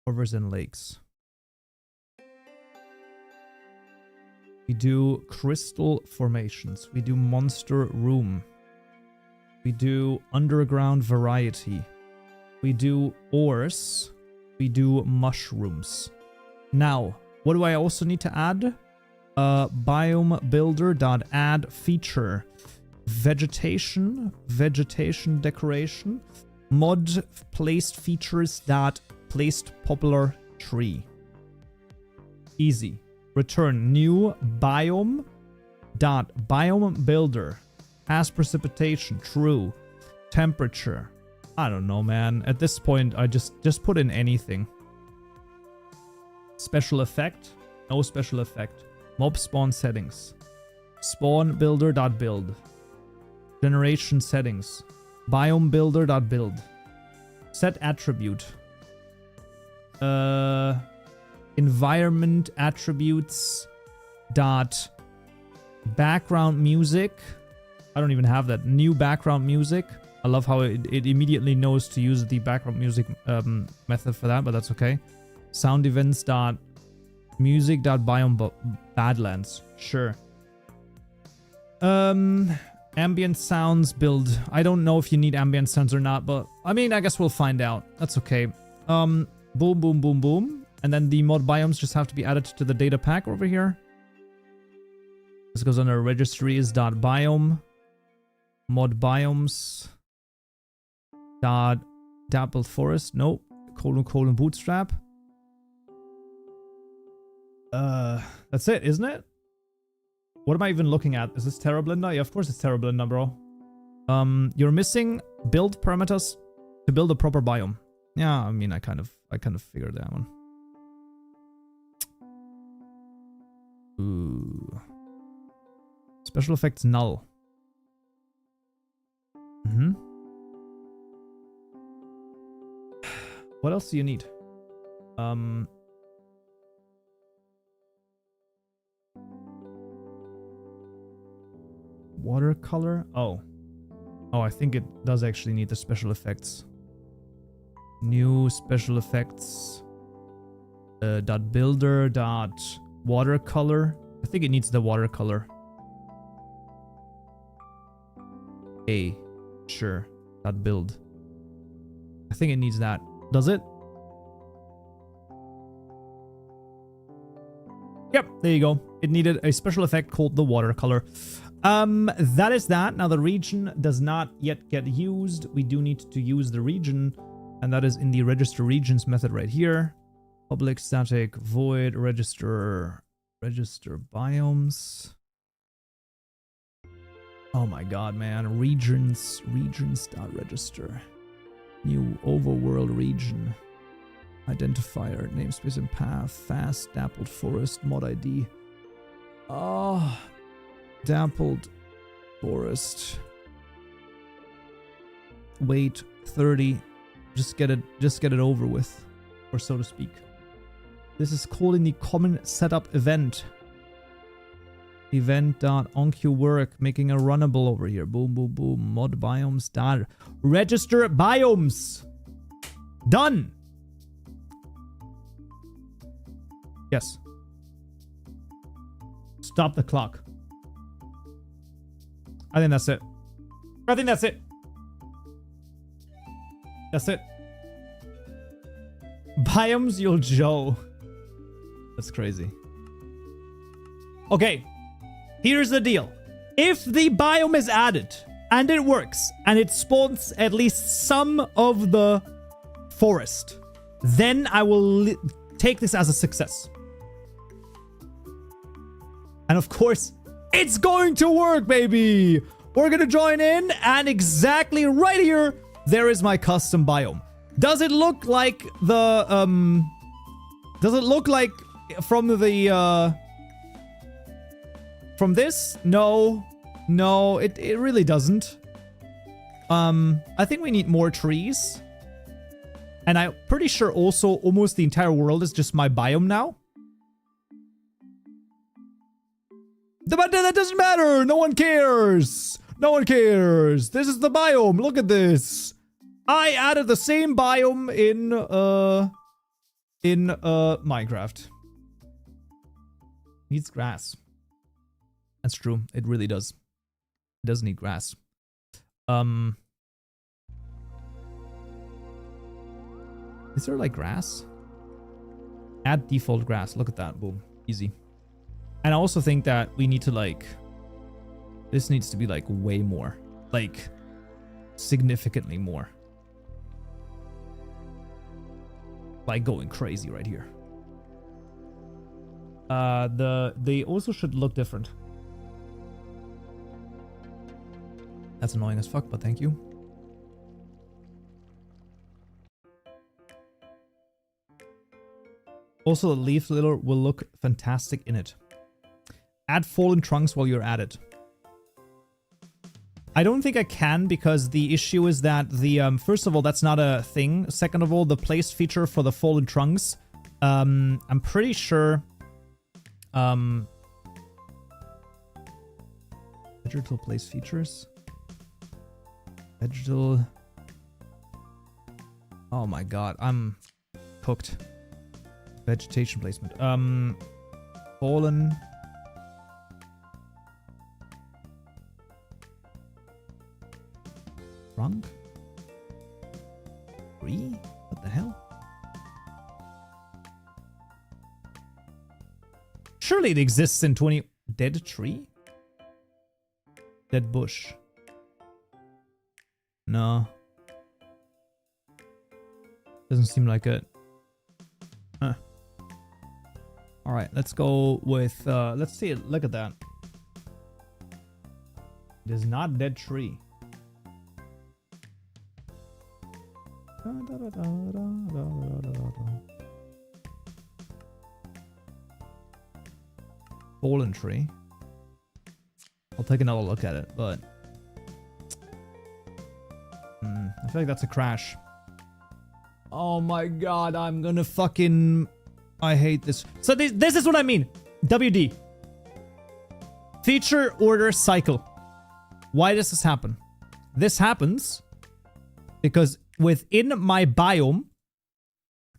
covers and lakes. We do crystal formations. We do monster room. We do underground variety. We do ores. We do mushrooms. Now, what do I also need to add? Biome builder dot add feature. Vegetation decoration. Mod placed features dot placed popular tree. Easy. return new biome dot biome builder. Has precipitation, true. Temperature. I don't know, man. At this point, I just put in anything. Special effect. No special effect. Mob spawn settings. Spawn builder dot build. Generation settings. Biome builder dot build. Set attribute. Environment attributes dot background music. I don't even have that. New background music. I love how it immediately knows to use the background music method for that, but that's okay. Sound events dot music dot biome badlands. Sure. Ambient sounds build. I don't know if you need ambient sounds or not, but I mean, I guess we'll find out. That's okay. Boom, boom, boom, boom. And then the mod biomes just have to be added to the data pack over here. This goes under registries.biome. Mod biomes. Dappled forest. Nope. Colon bootstrap. That's it, isn't it? What am I even looking at? Is this Terra Blender? Yeah, of course it's Terra Blender, bro. You're missing build parameters to build a proper biome. Yeah, I mean, I kind of figured that one. Ooh. Special effects null. What else do you need? Watercolor? Oh, I think it does actually need the special effects. New special effects. Dot builder dot watercolor. I think it needs the watercolor. Sure. Dot build. I think it needs that. Does it? Yep, there you go. It needed a special effect called the watercolor. That is that. Now the region does not yet get used. We do need to use the region, and that is in the register regions method right here. Public static void register biomes. Oh my god, man. Regions dot register. New overworld region. Identifier, namespace and path, fast, dappled forest, mod ID. Oh, dappled forest. Wait, 30. Just get it over with, or so to speak. This is called in the common setup event. Event.onQwork, making a runnable over here. Boom, boom, boom. Mod biomes dot register biomes. Done. Yes. Stop the clock. I think that's it. That's it. Biomes, you'll Joe. That's crazy. Okay. Here's the deal. If the biome is added and it works and it spawns at least some of the forest, then I will take this as a success. And of course, it's going to work, baby. We're going to join in, and exactly right here, there is my custom biome. Does it look like the, does it look like from the, from this? No, it really doesn't. I think we need more trees. And I'm pretty sure also almost the entire world is just my biome now. But that doesn't matter. No one cares. No one cares. This is the biome. Look at this. I added the same biome in Minecraft. Needs grass. That's true. It really does. It does need grass. Is there like grass? Add default grass. Look at that. Boom. Easy. And I also think that we need to like, this needs to be like way more, like significantly more. Like going crazy right here. They also should look different. That's annoying as fuck, but thank you. Also, the leaf litter will look fantastic in it. Add fallen trunks while you're at it. I don't think I can because the issue is that the first of all, that's not a thing. Second of all, the place feature for the fallen trunks, I'm pretty sure digital place features. Digital. Oh my god, I'm cooked. Vegetation placement. Fallen. Trunk? Tree? What the hell? Surely it exists in 20... Dead tree? Dead bush. No. Doesn't seem like it. Huh. Alright, let's go with... let's see it. Look at that. It is not dead tree. Fallen tree. I'll take another look at it, but I feel like that's a crash. Oh my god, I'm gonna fucking... I hate this. So this is what I mean. WD. Feature order cycle. Why does this happen? This happens because within my biome,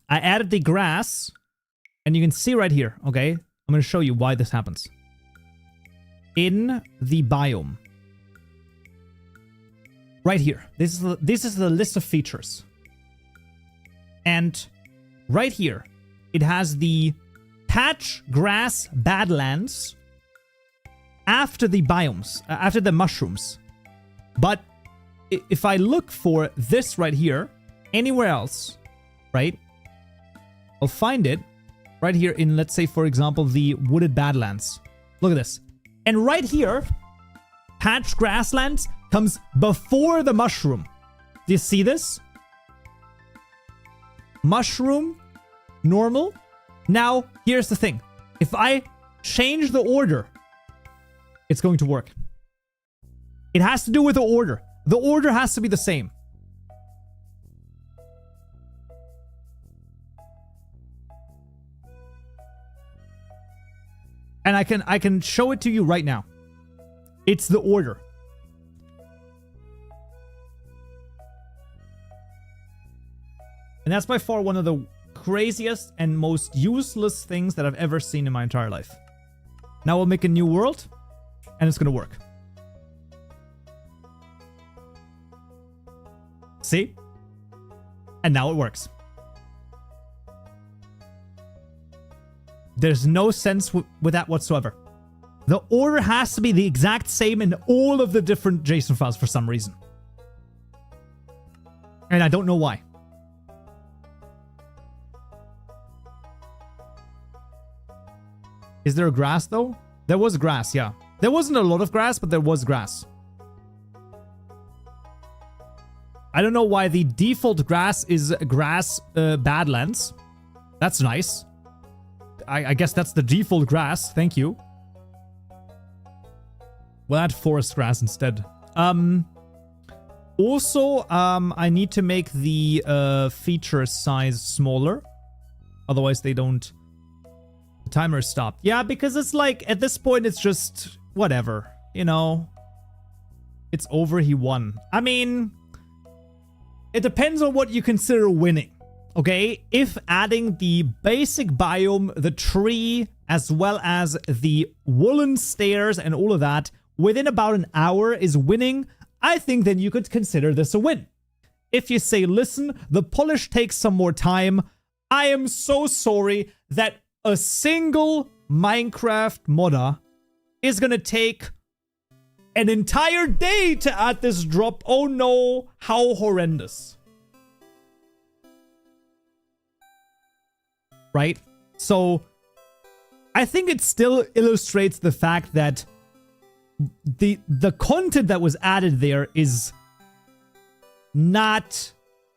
I added the grass, and you can see right here, okay? I'm going to show you why this happens. In the biome. Right here. This is the list of features. And right here, it has the patch grass badlands after the biomes, after the mushrooms. But if I look for this right here, anywhere else, right? I'll find it right here in, let's say, for example, the wooded badlands. Look at this. And right here, patch grasslands comes before the mushroom. Do you see this? Mushroom, normal. Now, here's the thing. If I change the order, it's going to work. It has to do with the order. The order has to be the same. And I can show it to you right now. It's the order. And that's by far one of the craziest and most useless things that I've ever seen in my entire life. Now we'll make a new world, and it's gonna work. See? And now it works. There's no sense with that whatsoever. The order has to be the exact same in all of the different JSON files for some reason. And I don't know why. Is there a grass though? There was grass, yeah. There wasn't a lot of grass, but there was grass. I don't know why the default grass is grass badlands. That's nice. I guess that's the default grass. Thank you. We'll add forest grass instead. Also, I need to make the feature size smaller. Otherwise, they don't... The timer is stopped. Yeah, because it's like, at this point, it's just whatever. You know? It's over, he won. I mean... It depends on what you consider winning. Okay, if adding the basic biome, the tree, as well as the woolen stairs and all of that within about an hour is winning, I think then you could consider this a win. If you say, listen, the polish takes some more time, I am so sorry that a single Minecraft modder is gonna take an entire day to add this drop. Oh no, how horrendous. Right? So, I think it still illustrates the fact that the content that was added there is not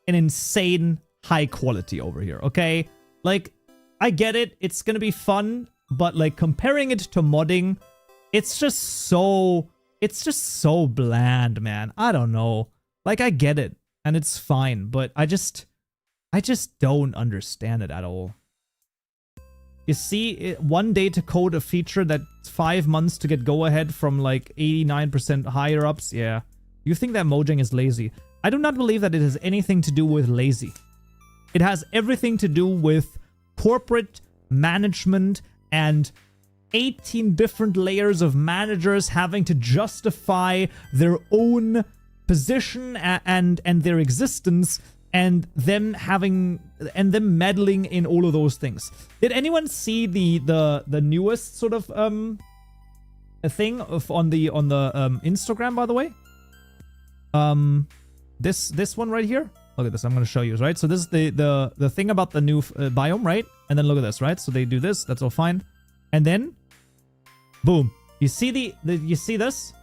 an insane high quality over here, okay? Like, I get it, it's gonna be fun, but like comparing it to modding, it's just so bland, man. I don't know. Like, I get it, and it's fine, but I just don't understand it at all. You see, 1 day to code a feature that's 5 months to get go-ahead from like 89% higher-ups? Yeah. You think that Mojang is lazy. I do not believe that it has anything to do with lazy. It has everything to do with corporate management and 18 different layers of managers having to justify their own position and their existence, and them meddling in all of those things. Did anyone see the newest sort of thing on the Instagram, by the way? This one right here. Look at this. I'm going to show you, right? So this is the thing about the new biome, right? And then look at this, right? So they do this. That's all fine. And then, boom. You see you see this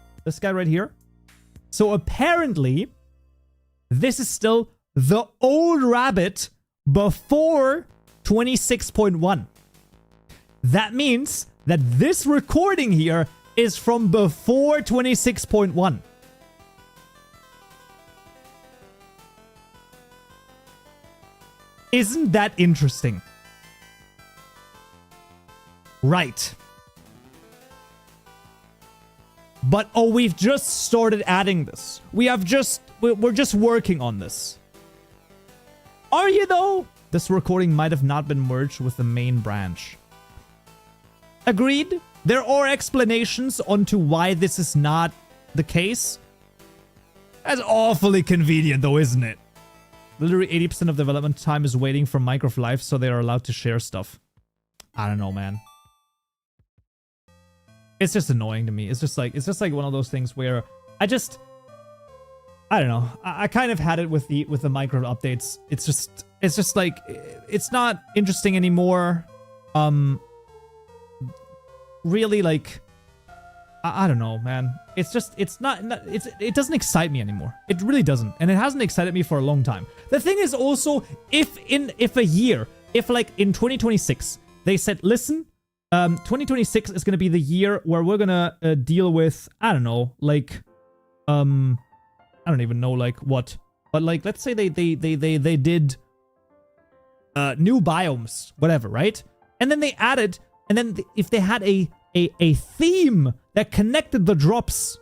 guy right here? So apparently, this is still the old rabbit before 26.1. That means that this recording here is from before 26.1. Isn't that interesting? Right. But, oh, we've just started adding this. We're just working on this. Are you, though? This recording might have not been merged with the main branch. Agreed. There are explanations onto why this is not the case. That's awfully convenient, though, isn't it? Literally 80% of development time is waiting for Minecraft Live so they are allowed to share stuff. I don't know, man. It's just annoying to me. It's just like one of those things where I don't know. I kind of had it with the Minecraft updates. It's just like it's not interesting anymore. Really, like I don't know, man. It doesn't excite me anymore. It really doesn't, and it hasn't excited me for a long time. The thing is also, if a year, if like in 2026 they said, listen, 2026 is gonna be the year where we're gonna deal with, I don't know, like I don't even know like what, but like let's say they did new biomes, whatever, right? And then they added, and then if they had a theme that connected the drops,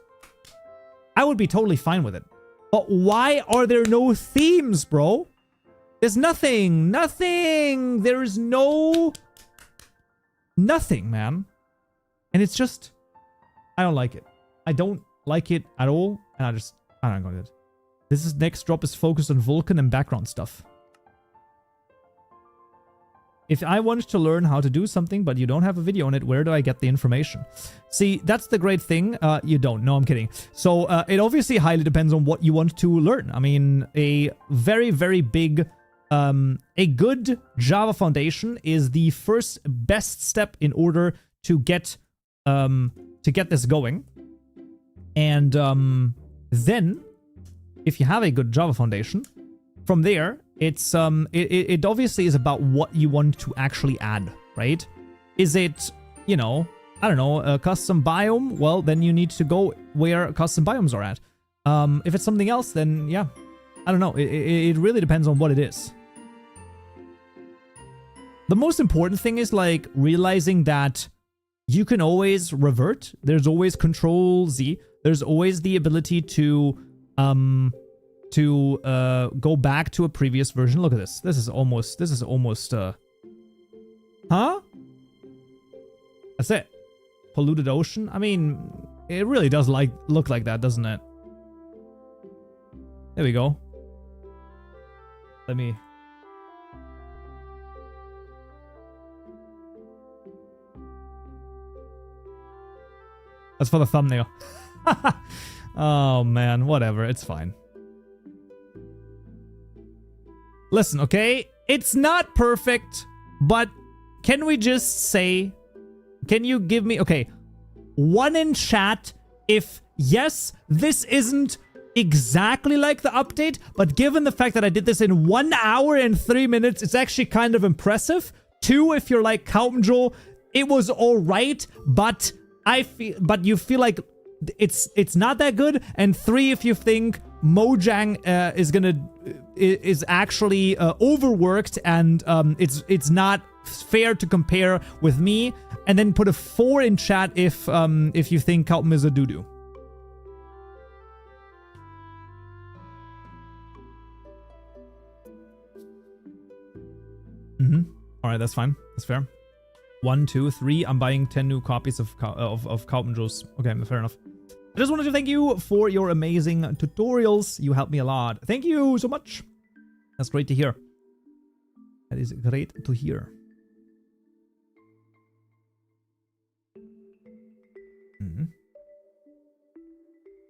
I would be totally fine with it. But why are there no themes, bro? There's nothing. There is nothing, man. And it's just, I don't like it. I don't like it at all. And I don't know it. This next drop is focused on Vulkan and background stuff. If I want to learn how to do something, but you don't have a video on it, where do I get the information? See, that's the great thing. You don't. No, I'm kidding. So it obviously highly depends on what you want to learn. I mean, a very, very big, a good Java foundation is the first best step in order to get this going. And then, if you have a good Java foundation, from there, it's it obviously is about what you want to actually add, right? Is it, you know, I don't know, a custom biome? Well, then you need to go where custom biomes are at. If it's something else, then yeah, I don't know. It really depends on what it is. The most important thing is like realizing that you can always revert. There's always Control Z. There's always the ability to go back to a previous version. Look at this. This is almost huh? That's it. Polluted ocean. I mean, it really does look like that, doesn't it? There we go. Let me. That's for the thumbnail. Oh man, whatever. It's fine. Listen, okay? It's not perfect, but can we just say Can you give me... Okay. One in chat if, yes, this isn't exactly like the update, but given the fact that I did this in 1 hour and 3 minutes, it's actually kind of impressive. 2, if you're like Kaupenjoe, it was alright, but you feel like it's not that good. And 3, if you think Mojang is actually overworked and it's not fair to compare with me. And then put a 4 in chat if you think Kaupen is a doo-doo. All right, that's fine. That's fair. 1, 2, 3. I'm buying 10 new copies of Kaupenjoes. Okay, fair enough. I just wanted to thank you for your amazing tutorials. You helped me a lot. Thank you so much. That's great to hear. That is great to hear.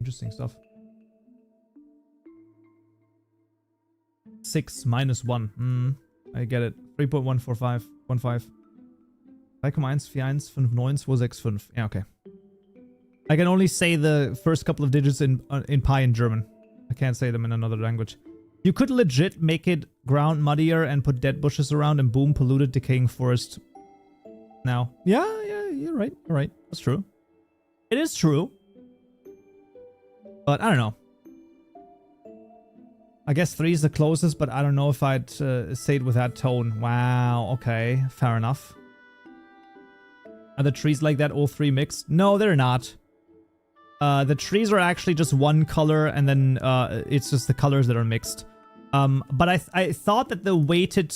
Interesting stuff. 6 minus 1. I get it. 3.14515. 3,1415926. Yeah, okay. I can only say the first couple of digits in Pi in German. I can't say them in another language. You could legit make it ground muddier and put dead bushes around and boom, polluted, decaying forest. Now. Yeah, you're right. You're right. That's true. It is true. But I don't know. I guess 3 is the closest, but I don't know if I'd say it with that tone. Wow, okay, fair enough. Are the trees like that, all 3 mixed? No, they're not. The trees are actually just one color, and then it's just the colors that are mixed. But I thought that the weighted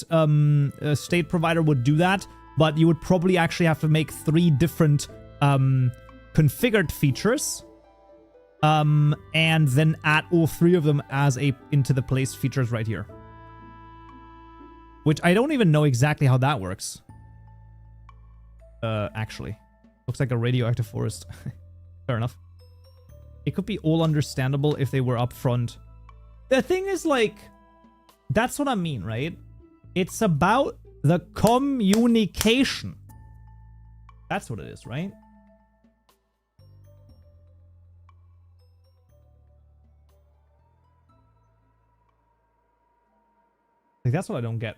state provider would do that, but you would probably actually have to make 3 different configured features. And then add all 3 of them as into the place features right here. Which I don't even know exactly how that works. Actually. Looks like a radioactive forest. Fair enough. It could be all understandable if they were up front. The thing is, like, that's what I mean, right? It's about the communication. That's what it is, right? Like, that's what I don't get.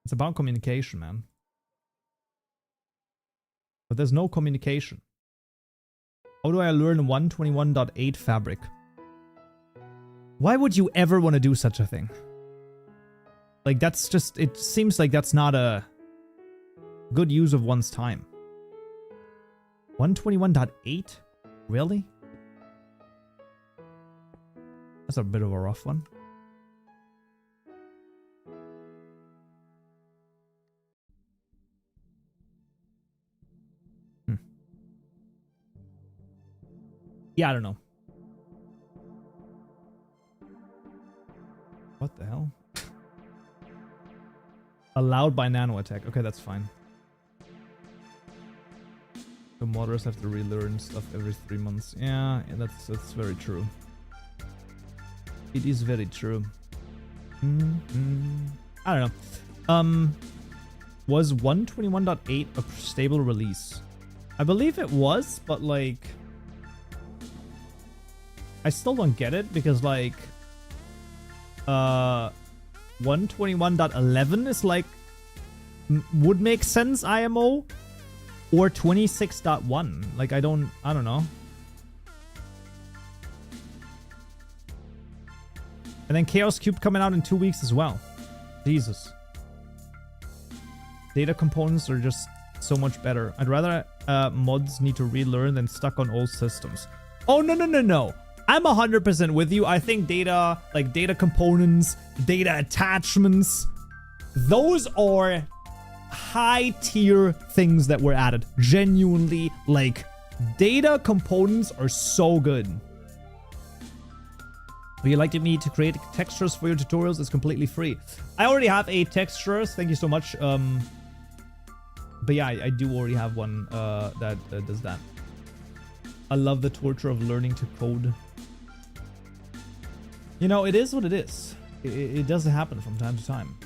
It's about communication, man. But there's no communication. How do I learn 121.8 fabric? Why would you ever want to do such a thing? Like, that's just... It seems like that's not a good use of one's time. 121.8? Really? That's a bit of a rough one. Yeah, I don't know. What the hell? Allowed by nano attack. Okay, that's fine. The modders have to relearn stuff every 3 months. Yeah, that's very true. It is very true. I don't know. Was 121.8 a stable release? I believe it was, but like... I still don't get it because like... 121.11 is like... would make sense, IMO? Or 26.1. Like, I don't know. And then Chaos Cube coming out in 2 weeks as well. Jesus. Data components are just so much better. I'd rather mods need to relearn than stuck on old systems. Oh, no. I'm 100% with you. I think data, like data components, data attachments, those are high tier things that were added. Genuinely, like, data components are so good. Would you like me to create textures for your tutorials? It's completely free. I already have 8 textures. Thank you so much. But yeah, I do already have one that does that. I love the torture of learning to code. You know, it is what it is. It does happen from time to time.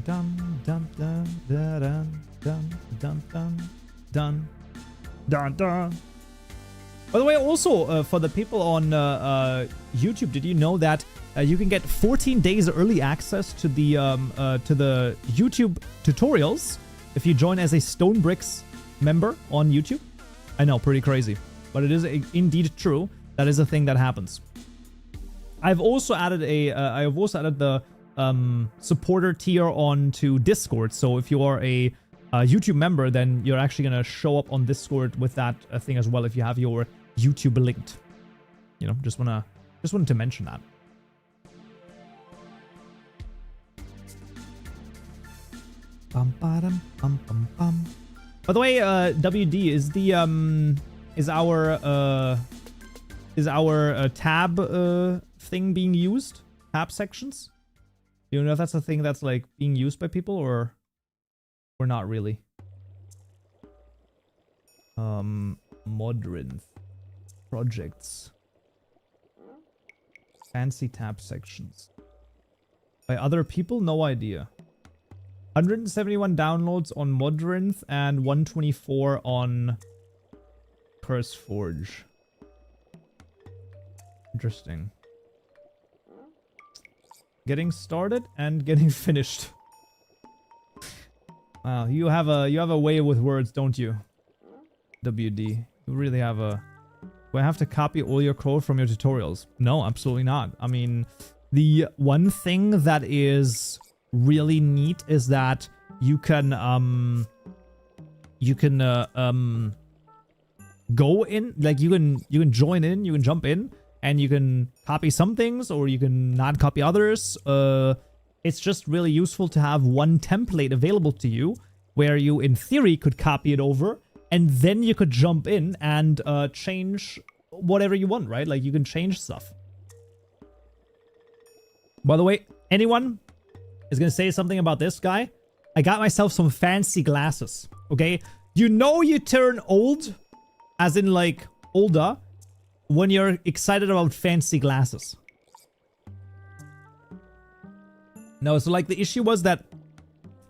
Dun dun dun dun dun dun dun dun dun dun. By the way, also for the people on YouTube, did you know that you can get 14 days early access to the YouTube tutorials if you join as a Stone Bricks member on YouTube? I know, pretty crazy, but it is indeed true. That is a thing that happens. I've also added the supporter tier onto Discord. So if you are a YouTube member, then you're actually gonna show up on Discord with that thing as well if you have your YouTube linked. You know, just wanted to mention that. Bum, bum, bum, bum, bum. By the way, WD is our tab thing being used? Tab sections? Do you know if that's a thing that's like being used by people or not really? Modern projects. Fancy tab sections. By other people? No idea. 171 downloads on Modrinth and 124 on CurseForge. Interesting. Getting started and getting finished. Wow, you have a way with words, don't you? WD. You really have a... Do I have to copy all your code from your tutorials? No, absolutely not. I mean, the one thing that is really neat is that you can go in, like you can join in, you can jump in, and you can copy some things or you can not copy others. It's just really useful to have one template available to you where you in theory could copy it over and then you could jump in and change whatever you want, right? Like you can change stuff. By the way, anyone is gonna say something about this guy? I got myself some fancy glasses, okay? You know you turn old, as in like older, when you're excited about fancy glasses. No, so like the issue was that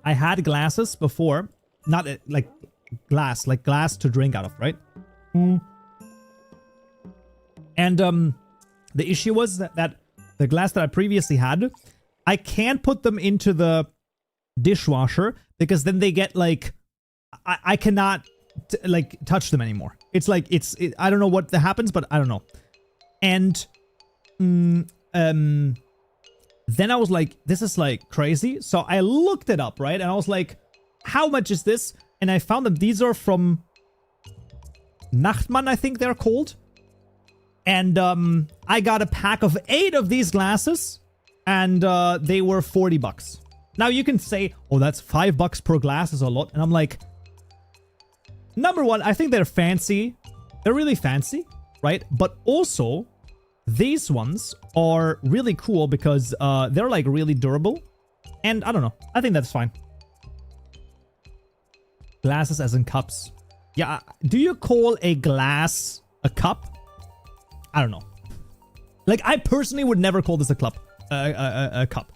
I had glasses before, not like glass to drink out of, right? And the issue was that the glass that I previously had, I can't put them into the dishwasher because then they get like, I cannot like touch them anymore. It's like, I don't know what happens, but I don't know. And then I was like, this is like crazy. So I looked it up, right? And I was like, how much is this? And I found that these are from Nachtmann, I think they're called. And I got a pack of 8 of these glasses. And they were 40 bucks. Now you can say, oh, that's $5 per glass is a lot. And I'm like, number one, I think they're fancy. They're really fancy, right? But also, these ones are really cool because they're like really durable. And I don't know. I think that's fine. Glasses as in cups. Yeah, do you call a glass a cup? I don't know. Like, I personally would never call this a cup. A cup.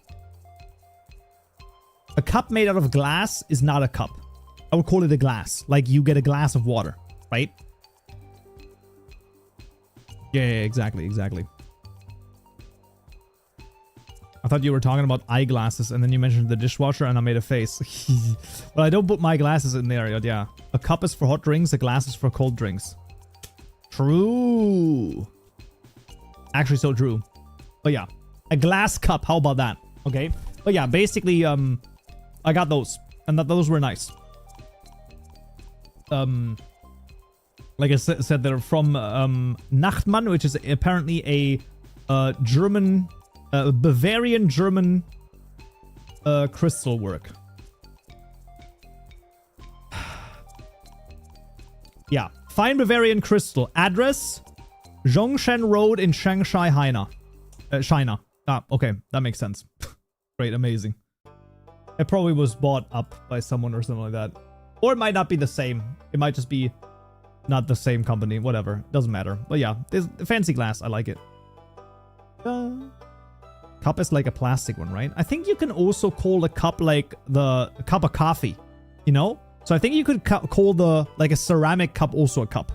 A cup made out of glass is not a cup. I would call it a glass. Like, you get a glass of water, right? Yeah, exactly. I thought you were talking about eyeglasses, and then you mentioned the dishwasher, and I made a face. Well, I don't put my glasses in there, but yeah. A cup is for hot drinks, a glass is for cold drinks. True. Actually, so true. But yeah. A glass cup, how about that? Okay. But yeah, basically, I got those. And those were nice. Like I said, they're from Nachtmann, which is apparently a German, Bavarian German crystal work. Yeah, fine Bavarian crystal. Address: Zhongshan Road in Shanghai, China. Ah, okay, that makes sense. Great, amazing. It probably was bought up by someone or something like that. Or it might not be the same. It might just be not the same company. Whatever. Doesn't matter. But yeah, this fancy glass. I like it. Cup is like a plastic one, right? I think you can also call the cup like the cup of coffee, you know? So I think you could call the, like a ceramic cup also a cup.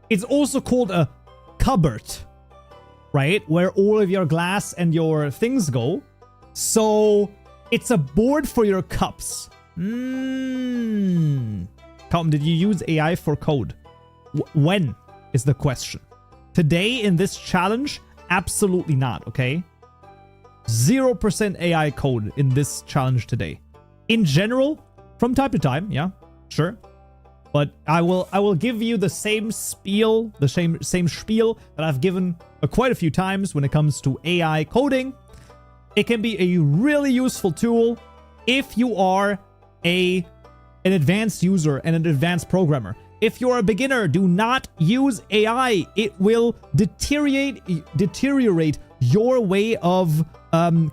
It's also called a cupboard, right? Where all of your glass and your things go. So it's a board for your cups. Kaupen, did you use AI for code? When is the question? Today in this challenge? Absolutely not, okay? 0% AI code in this challenge today. In general, from time to time, yeah, sure. But I will give you the same spiel, the same spiel that I've given quite a few times when it comes to AI coding. It can be a really useful tool if you are an advanced user and an advanced programmer. If you're a beginner, do not use AI. It will deteriorate your way of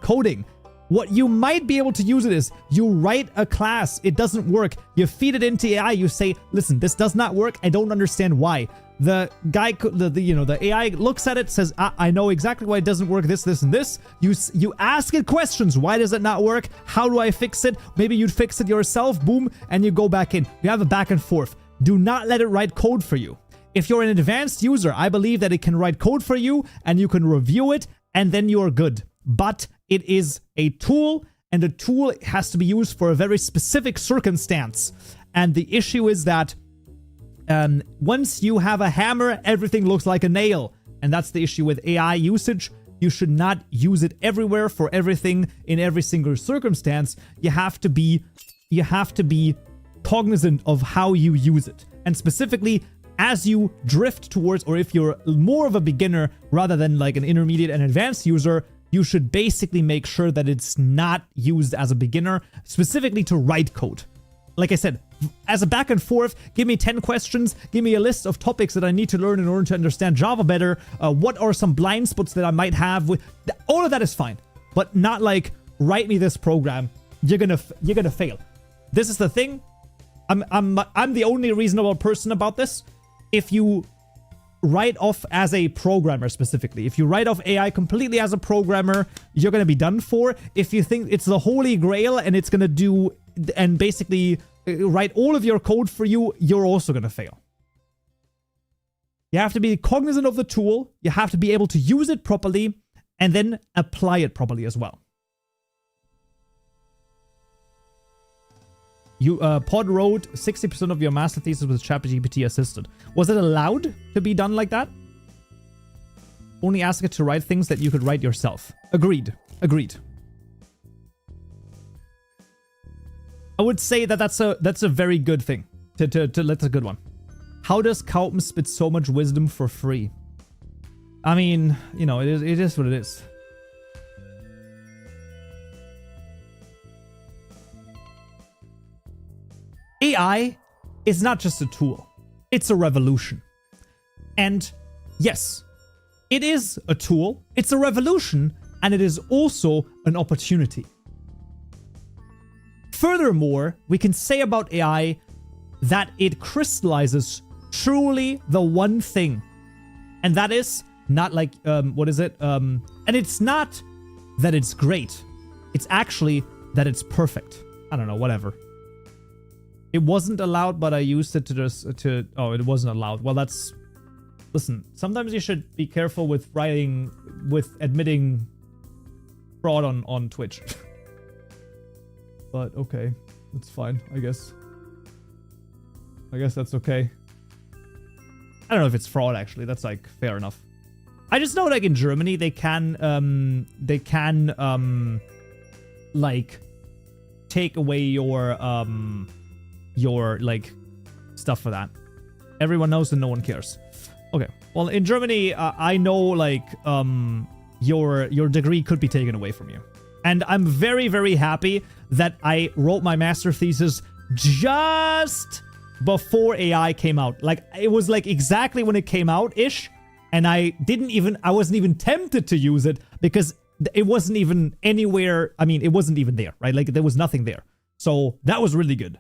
coding. What you might be able to use it is, you write a class, it doesn't work, you feed it into AI, you say, listen, this does not work, I don't understand why. The guy, the AI looks at it, says, I know exactly why it doesn't work, this, and this. You ask it questions, why does it not work? How do I fix it? Maybe you'd fix it yourself, boom, and you go back in. You have a back and forth. Do not let it write code for you. If you're an advanced user, I believe that it can write code for you, and you can review it, and then you're good. But it is a tool, and a tool has to be used for a very specific circumstance. And the issue is that once you have a hammer, everything looks like a nail. And that's the issue with AI usage. You should not use it everywhere for everything in every single circumstance. You have to be cognizant of how you use it. And specifically, as you drift towards, or if you're more of a beginner rather than like an intermediate and advanced user, you should basically make sure that it's not used as a beginner, specifically to write code. Like I said, as a back and forth, give me 10 questions, give me a list of topics that I need to learn in order to understand Java better. What are some blind spots that I might have? All of that is fine, but not like, write me this program. You're gonna fail. This is the thing. I'm the only reasonable person about this. If you write off as a programmer specifically, if you write off AI completely as a programmer, you're going to be done for. If you think it's the holy grail and it's going to do and basically write all of your code for you, you're also going to fail. You have to be cognizant of the tool, you have to be able to use it properly, and then apply it properly as well. You Pod wrote 60% of your master thesis was ChatGPT assisted. Was it allowed to be done like that? Only ask it to write things that you could write yourself. Agreed. Agreed. I would say that that's a very good thing. That's a good one. How does Kaupen spit so much wisdom for free? I mean, you know, it is what it is. AI is not just a tool, it's a revolution. And yes, it is a tool, it's a revolution, and it is also an opportunity. Furthermore, we can say about AI that it crystallizes truly the one thing. And that is not like, what is it? And it's not that it's great. It's actually that it's perfect. I don't know, whatever. It wasn't allowed, but I used it oh, it wasn't allowed. Well, that's... Listen, sometimes you should be careful with admitting fraud on Twitch. But okay, it's fine, I guess. I guess that's okay. I don't know if it's fraud, actually. That's, like, fair enough. I just know, like, in Germany, they can, like, take away your, like, stuff for that. Everyone knows and no one cares. Okay. Well, in Germany, I know, like, your degree could be taken away from you. And I'm very, very happy that I wrote my master thesis just before AI came out. Like, it was, like, exactly when it came out-ish. And I wasn't even tempted to use it because it wasn't even anywhere. I mean, it wasn't even there, right? Like, there was nothing there. So that was really good.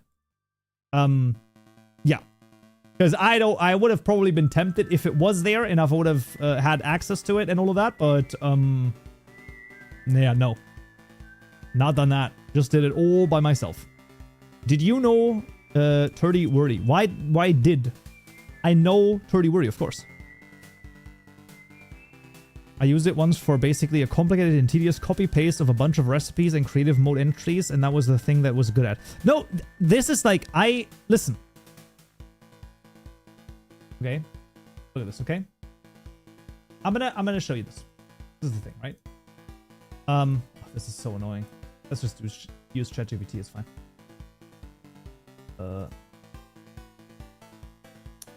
Yeah. Because I would have probably been tempted if it was there and I would have had access to it and all of that, but yeah, no. Not done that. Just did it all by myself. Did you know 30 wordy? Why did I know 30 wordy? Of course. I used it once for basically a complicated and tedious copy-paste of a bunch of recipes and creative mode entries, and that was the thing that was good at. No, this is like, listen. Okay, look at this, okay? I'm gonna show you this. This is the thing, right? This is so annoying. Let's just use ChatGPT, it's fine.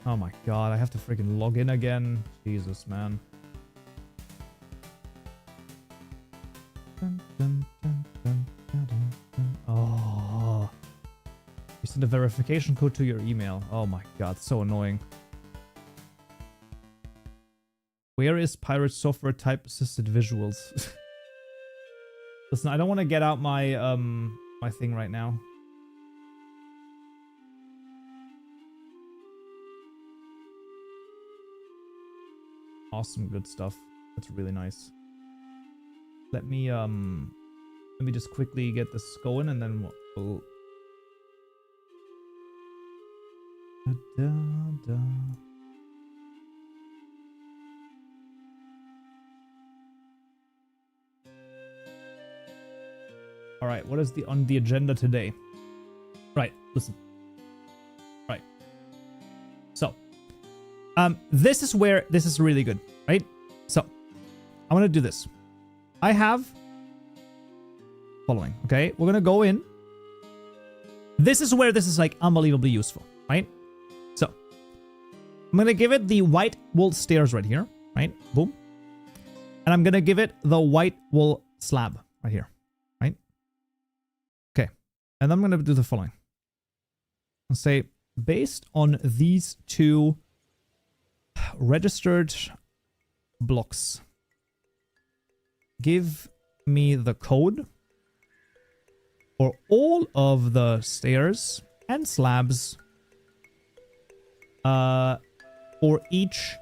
Oh my god, I have to freaking log in again. Jesus, man. Oh. You send a verification code to your email. Oh my god, so annoying. Where is Pirate Software type assisted visuals? Listen, I don't want to get out my my thing right now. Awesome, good stuff. That's really nice. Let me just quickly get this going and then we'll All right, what is on the agenda today? Right, listen. Right. So, this is where this is really good, right? So, I'm gonna do this. I have following, okay? We're gonna go in. This is where this is like unbelievably useful, right? So, I'm gonna give it the white wool stairs right here, right? Boom. And I'm gonna give it the white wool slab right here, right? Okay. And I'm gonna do the following. I'll say, based on these two registered blocks, give me the code for all of the stairs and slabs for each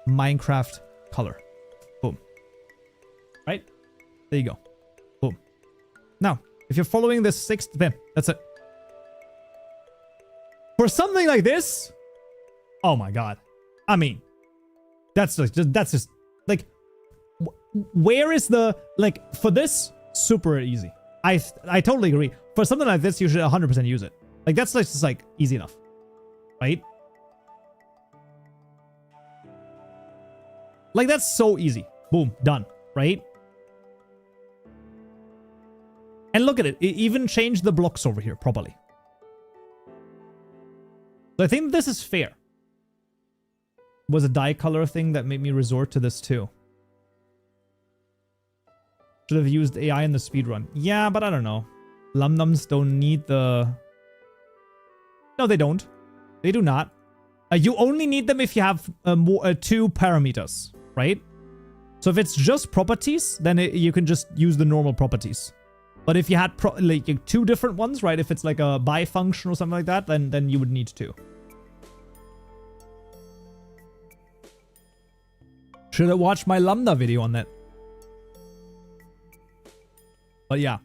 Minecraft color. Boom. Right? There you go. Boom. Now, if you're following this sixth, bam, that's it. For something like this, oh my god. I mean, that's just like, where is the, like, for this, super easy. I totally agree. For something like this, you should 100% use it. Like, that's just like easy enough, right? Like, that's so easy. Boom, done, right? And look at it. It even changed the blocks over here properly. So I think this is fair. It was a dye color thing that made me resort to this too. Should have used AI in the speedrun. Yeah, but I don't know. Lum-Nums don't need the... No, they don't. They do not. You only need them if you have two parameters, right? So if it's just properties, then you can just use the normal properties. But if you had like two different ones, right? If it's like a by function or something like that, then you would need two. Should have watched my Lambda video on that. But yeah.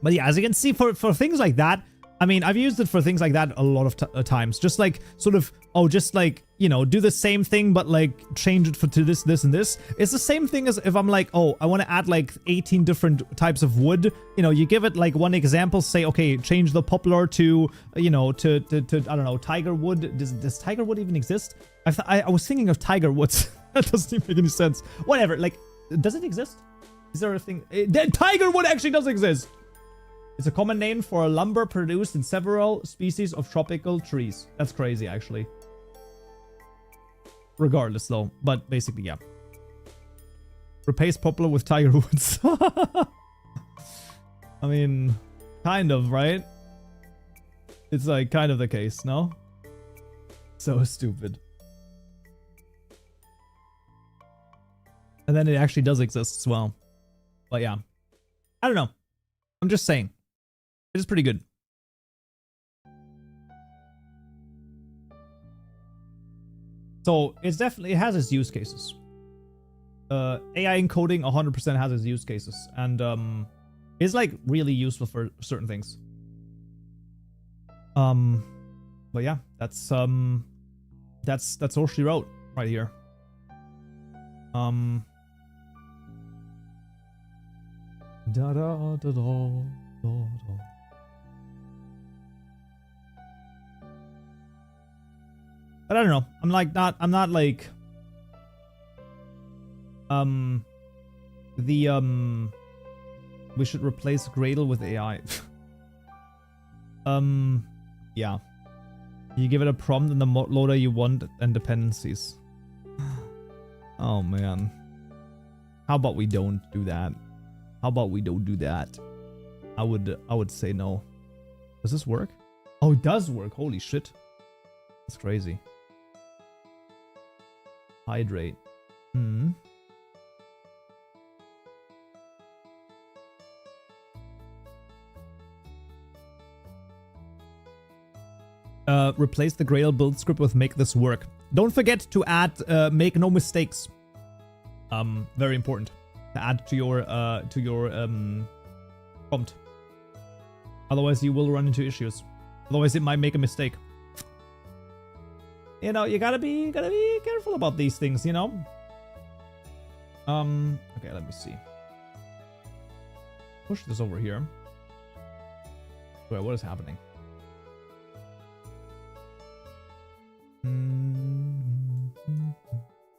But yeah, as you can see, for things like that, I mean, I've used it for things like that a lot of times. Just like, sort of, oh, just like, you know, do the same thing, but like change it to this, and this. It's the same thing as if I'm like, oh, I want to add like 18 different types of wood. You know, you give it like one example, say, okay, change the poplar to, you know, to I don't know, tiger wood. Does tiger wood even exist? I was thinking of tiger woods. That doesn't even make any sense. Whatever, like, does it exist? Is there a thing? Tiger wood actually does exist. It's a common name for a lumber produced in several species of tropical trees. That's crazy, actually. Regardless, though. But basically, yeah. Replace poplar with tiger woods. I mean, kind of, right? It's like kind of the case, no? So stupid. And then it actually does exist as well. But yeah. I don't know. I'm just saying. It is pretty good. So it's definitely, it has its use cases. AI encoding 100% has its use cases, and it's like really useful for certain things. But yeah, that's all she wrote right here. Da da da da da da. But I don't know. I'm not like we should replace Gradle with AI. Yeah. You give it a prompt in the loader you want and dependencies. Oh man. How about we don't do that? How about we don't do that? I would say no. Does this work? Oh, it does work. Holy shit. That's crazy. Hydrate. Replace the Gradle build script with make this work. Don't forget to add make no mistakes. Very important to add to your prompt. Otherwise you will run into issues. Otherwise it might make a mistake. You know, you gotta be careful about these things, you know? Okay, let me see. Push this over here. Wait, what is happening?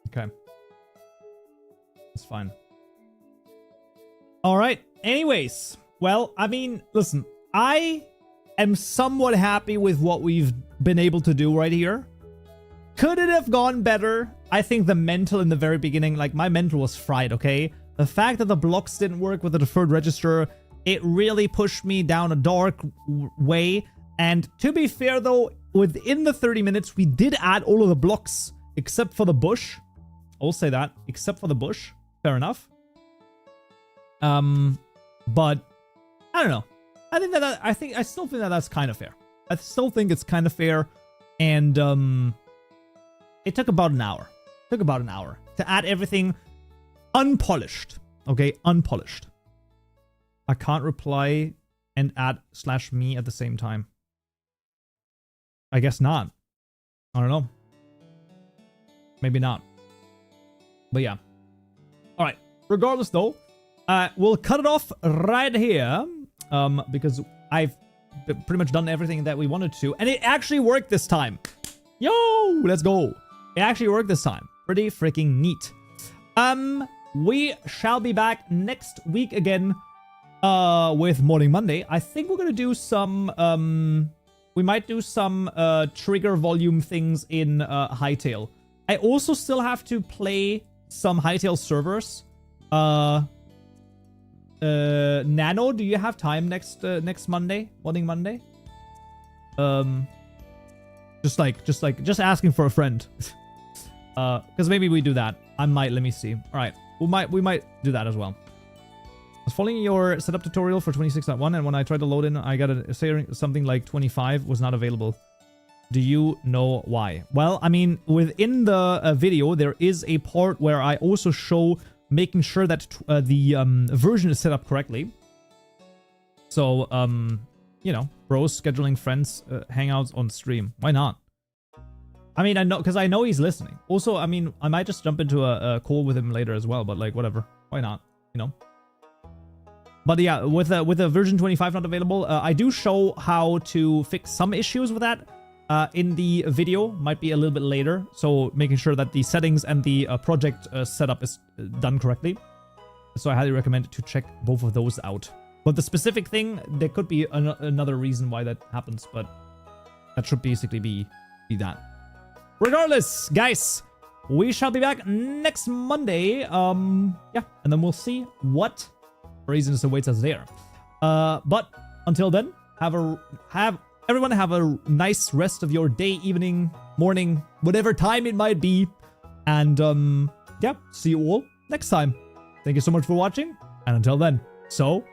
Okay. That's fine. Alright, anyways. Well, I mean, listen. I am somewhat happy with what we've been able to do right here. Could it have gone better? I think the mental in the very beginning, like my mental was fried, okay? The fact that the blocks didn't work with the deferred register, it really pushed me down a dark way. And to be fair though, within the 30 minutes, we did add all of the blocks except for the bush. I'll say that, except for the bush. Fair enough. But I don't know. I still think that that's kind of fair. I still think it's kind of fair. And it took about an hour. To add everything unpolished. Okay, unpolished. I can't reply and add /me at the same time. I guess not. I don't know. Maybe not. But yeah. Alright. Regardless though, we'll cut it off right here. Because I've pretty much done everything that we wanted to. And it actually worked this time. Yo! Let's go. It actually worked this time. Pretty freaking neat. We shall be back next week again with Modding Monday. I think we're gonna do some we might do some trigger volume things in Hytale. I also still have to play some Hytale servers. Nano, do you have time next Monday? Modding Monday? Just asking for a friend. Because maybe we do that. I might, let me see. Alright. We might do that as well. I was following your setup tutorial for 26.1 and when I tried to load in, I got something like 25 was not available. Do you know why? Well, I mean, within the video, there is a part where I also show making sure that the version is set up correctly. So, you know, bros scheduling friends hangouts on stream. Why not? I mean, I know, because I know he's listening. Also, I mean, I might just jump into a call with him later as well, but like, whatever. Why not? You know? But yeah, with the version 25 not available, I do show how to fix some issues with that in the video. Might be a little bit later. So making sure that the settings and the project setup is done correctly. So I highly recommend to check both of those out. But the specific thing, there could be another reason why that happens, but that should basically be that. Regardless, guys, we shall be back next Monday. Yeah, and then we'll see what reasons awaits us there. But until then, everyone have a nice rest of your day, evening, morning, whatever time it might be. And yeah, see you all next time. Thank you so much for watching, and until then, so